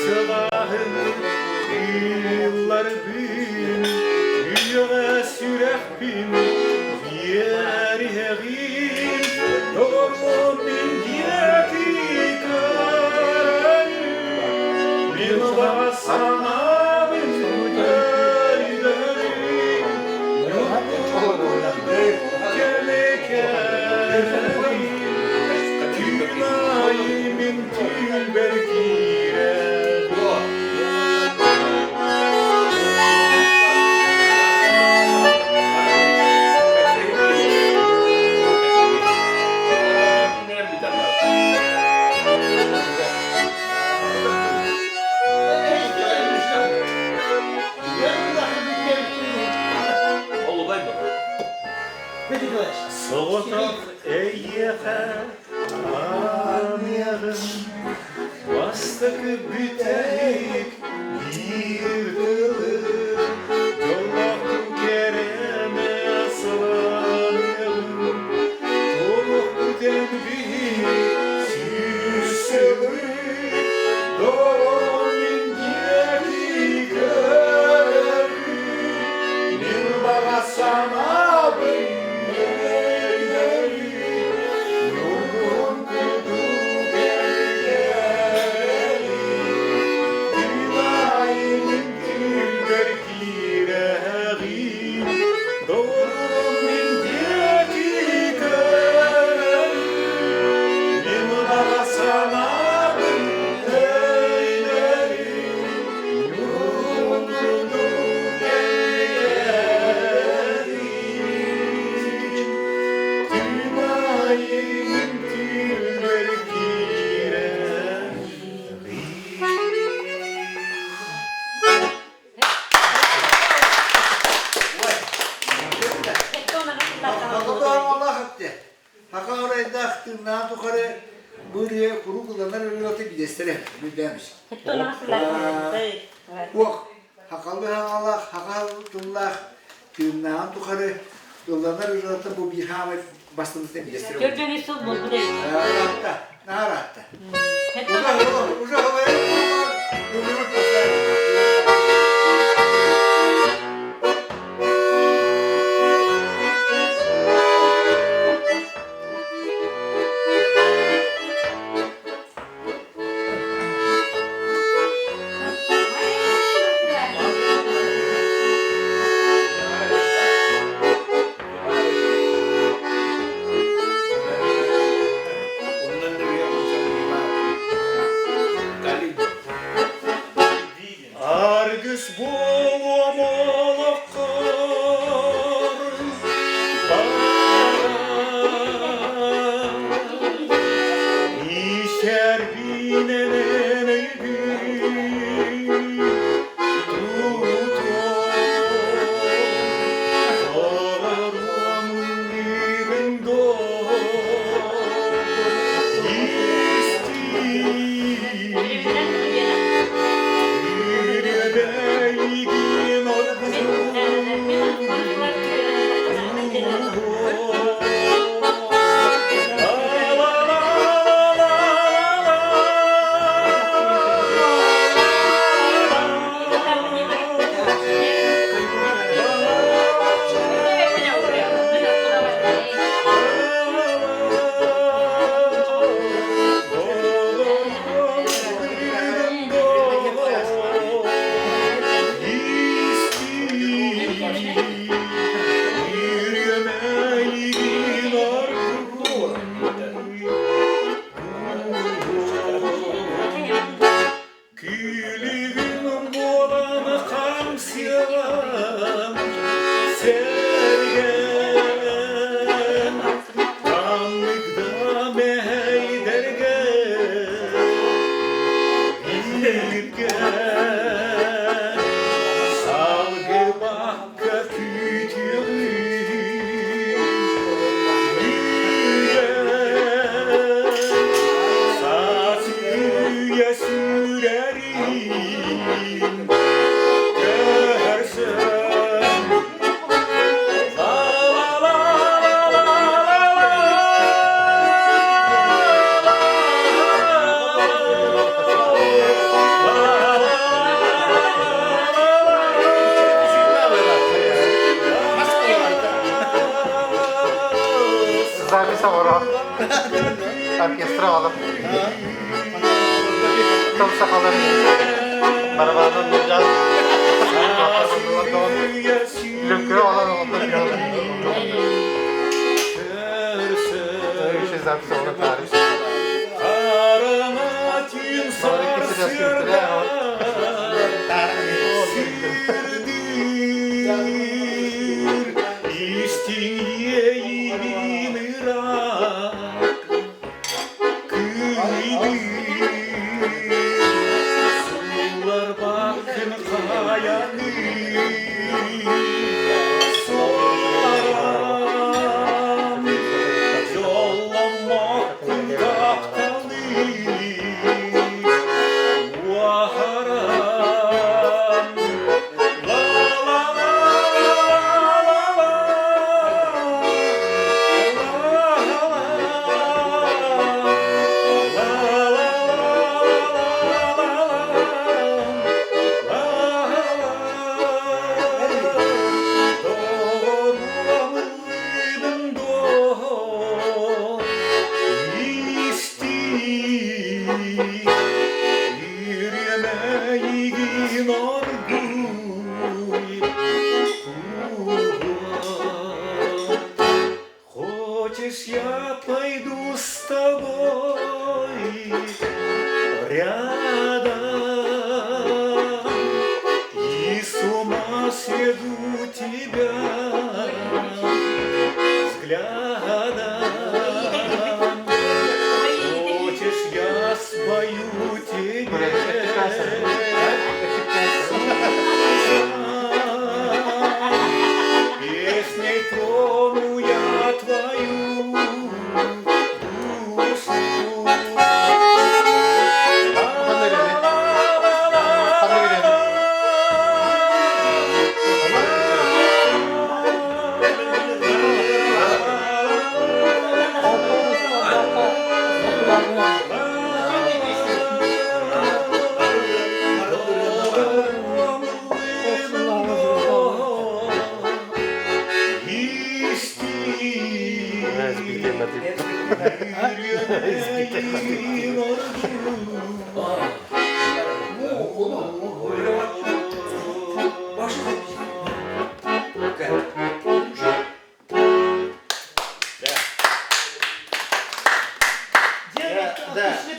Sılahını yıllar bin Yüğe sürek bin Yer yeğin Doğru bin diyeti kör Bin basana bin öyderi Tünayimin tülbergire Soğutak eyyeğe anıyarım Bastık bütelik bir dılır Yolak kereme sılanıyarım Toluk denbi süsülür Doğrumun geri görür Bir bana sana bir buraya kuru kullanlar öyle bir destere bildemiş. Yok, hakalı Allah, hakalullah, günahın tukarı, kullanlar öyle bu bir hamet bastığımızda bir destere. Çocuğun su buldu değil. Rahatta, ne rahatta. Uzak havaya, yumruk paslar. Argıs bulamalık İşer bineneydi Bye. sonra orkestra alıp tam sakaları barabardan duracağız. Lünkü olan şey zaten sonra tarih. Sonraki sıcak kültüre Хочешь, я пойду с тобой рядом и с ума сведу тебя взглядом. Хочешь, я спою тебе песней трону я твою душу.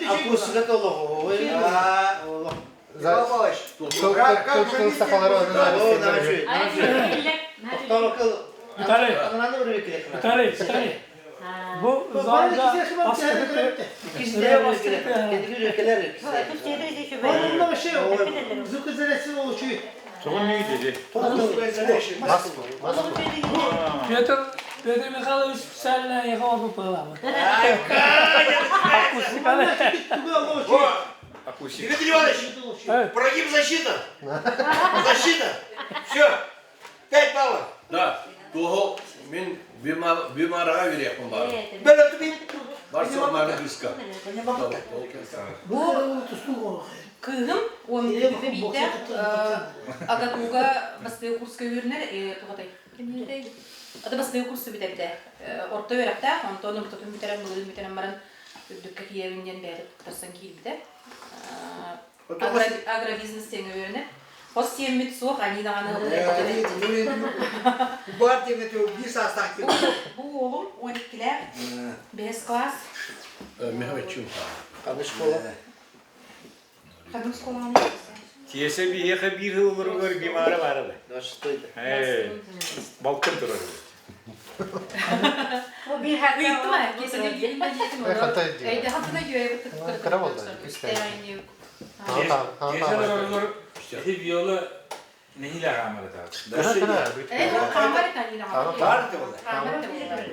Акустика головой. Точно сахалары Vitaly. Bu zarda bastırıp İsteye bastırıp Onun bir şey yok. Zıkı zeresi oluşuyor. Çoğun neydi dedi? Peter Mikhailovich senle yakalayıp bağlamı. Акустика. Дмитрий Иванович, прогиб защита. Защита. Все. 5 баллов. Да. Того мен бимара вереком бар. Ben ötübeyim. Varsa onların kıska. Bu kığım, o müdürü bitti. Agatuga bastığı kurs köyürler, tuğatay. Adı bastığı kursu bitti. Orta öğretti, onu tutun bitiren, bugün bitiren barın dükkan yevinden beri tutarsan kildi. Agrobiznes teni öğrenir. Hoş yemit soğuk, ani de anı. Bu var diye bir saat takip. Bu oğlum 12'ler, 5 klas. Mehmetçiğim. Kamış kola. Kadın skolanı. Тиесе биеха bir yıl var gimara vardı. Naştıydı. Hey. Balkın durur. O bir hatta Uyuttu mu? Kesinlikle gelin yetim olur. Hatay diyor. Evde hatına göre Kıram oldu. Geçen oralar hep yola neyle rağmen Kıra. o kamar tane ama. Var da orada. Kamar tane.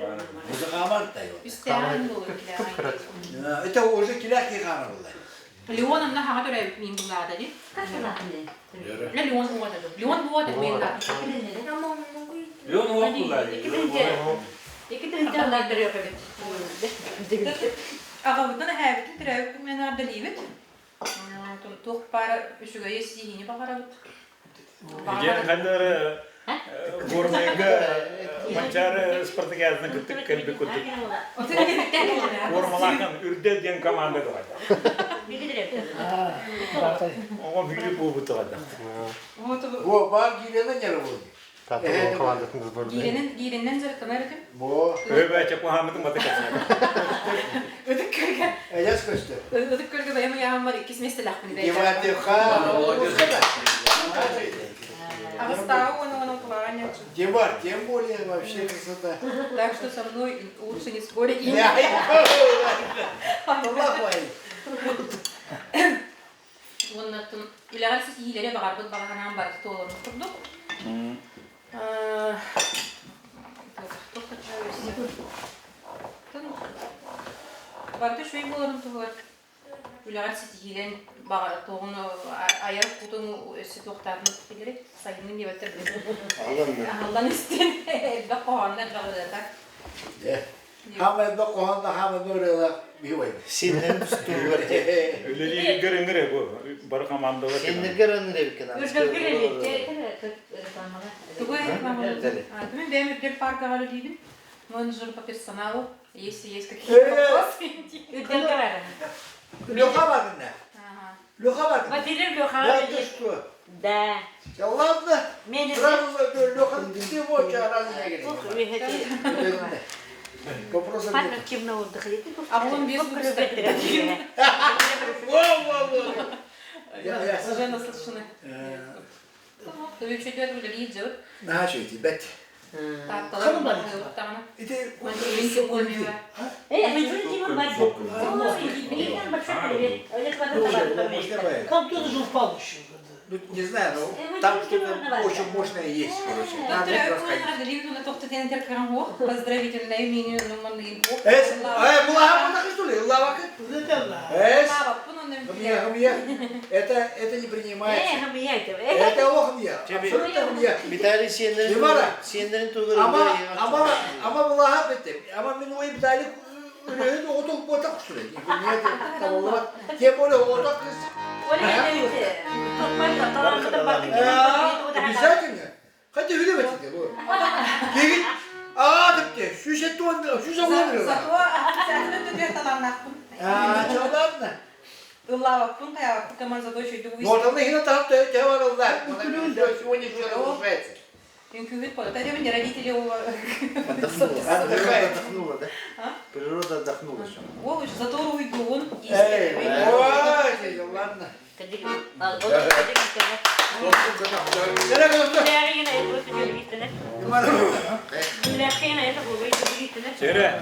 Bu kamar da yok. Üsteğen de olur Kırat. Öte orada kiler ki kamar oldu. Leon'un ne haber öyle min bunlar dedi. Ne Leon bu arada. Leon bu arada min da. Leon okular. İki tane canlar duruyor böyle. Ağabeyden hevetin teravi kumenar da livet. Tuh para üşüge yesihini bakara. Geçen kadar Формага манчары спартакиадны күттүк келби күттүк. Формалакан үрдө ден команда бар. Ого били бу бутагада. Во, бар гирена не работает. Татlı komandasınız burada. Giyirinden zırhkanar ki. Во. Öbe çapı hamıdın matakasına. Ödük körge. Эляс көстө. Ödük körge benim yağım var. İkisi mesele hakkında. Диматиха. Австау, он плане. Димар, тем более вообще красота. Так что со мной лучше не спорить. Allah vay. Ondan ilerisi iyileri bağırdı, bağıran bağırdı, doğru kurduk. Vardı şöyle bularım tuğlar. Ilerisi iyilerin bağırdı, onu ayarıp kutumu üstü doktorunu tutuyorlar. Sayının gibi bitirdim. Allah'ın isteyen evde koğanlar kalırlar. Hamı da kohanda hamı böyle bir vay. Senin üstün var. Öyle görüngüre bu. Bar komanda var. Senin görünür bir kenar. Тумим бем парка галидим. Менеджер по персоналу, если есть какие-то вопросы. Лёха var mı? Лёха var mı? Василий Ya Лёхович. düştü. Да. Ya ладно. Менеджер. Сразу за Лёха ты его разные говорит. Вопрос Активно отдыхаете. А он без Я Совершенно слышно. То вы что делали, идет? Начал тебе. Так, там. Это Там тоже же упал еще. ну, не знаю, но там что-то очень мощное есть, короче. Надо расходить. Поздравительное имя, Булага подохли, что ли? Лавак? Это не принимается. Это лохмия. Абсолютно лохмия. Bir tane siyenlerin Limara. siyenlerin tuğları. Ama bulaha bitti. Ama benim o iptali öyle otok botak sürekli. Tiem böyle otak kız. Обязательно. Хотя öyle mi dedi bu? Gelin. Aa dedi. Şu şey tuğandı. Şu zaman diyor. Çalar mı? Лава, я команда дочь иду. Вот он их там те ворота. Сегодня все разрушается. Инкубит под. Это мне родители Отдохнула, да? Природа отдохнула. О, зато уйду он. Ой, ладно. Sere.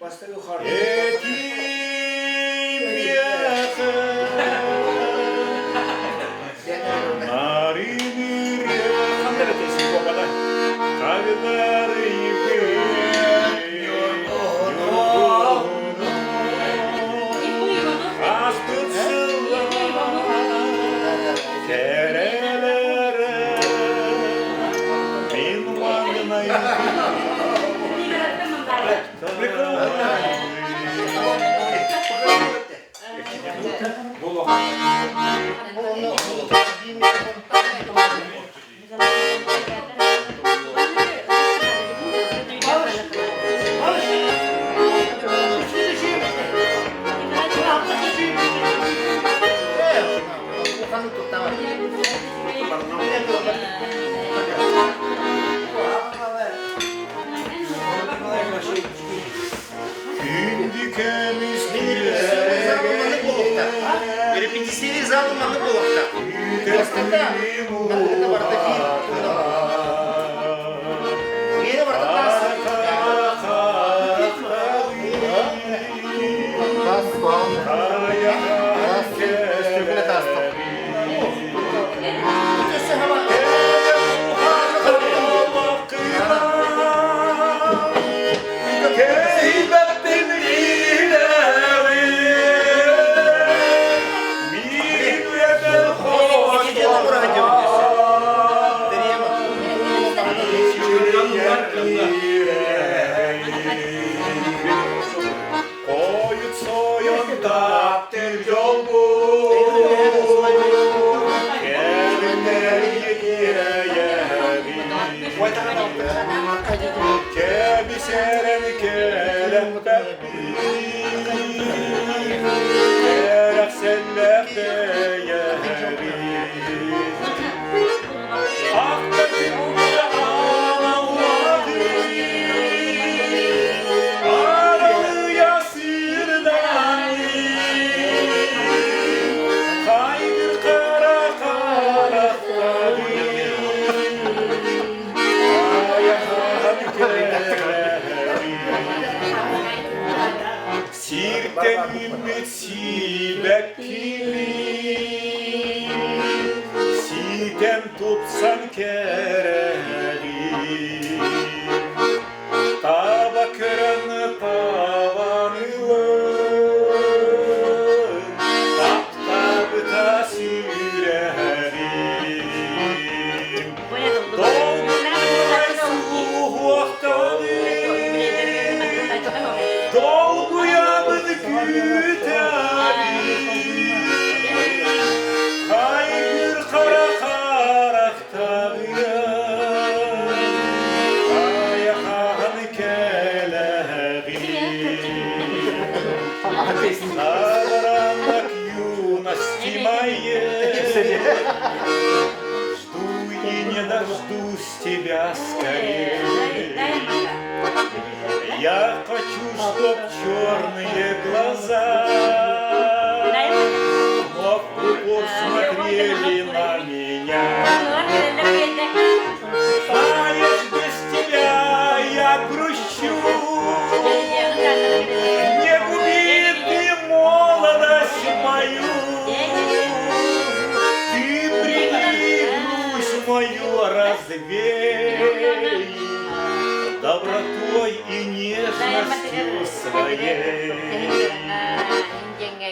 Basta yukarı. Репетиции зала на блоках. Просто это бардачи. Yine bardaklar. Pas var. таптың жол Kebiseren kelebek Gerek sellek değeri Aktaki ağladı Ağlalıya sırdan Kaydır kara karakları Sirten ümmet silbek gibi Sitem tutsan kereli Taba kıranı tavanılır Taptabıta sürerim Dolguray suh vaktalı Dolguyanın güteri Hayır kara karaktarıyan Ayakan kelebi Саранак юности моей Жду и не дождусь тебя скорее Я хочу, чтоб черные глаза вновь в упор смотрели на меня. Знаешь, без тебя я грущу. Не губи ты молодость мою. Ты прими грусть мою развей. Добротой и нежностью своей.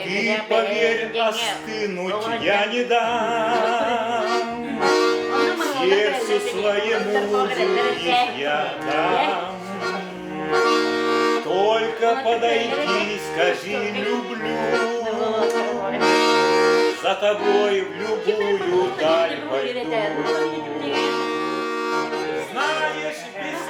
Ты поверь, остынуть я не дам. Сердцу своему их я дам. Только подойди, скажи люблю. За тобой в любую даль пойду. Знаешь, без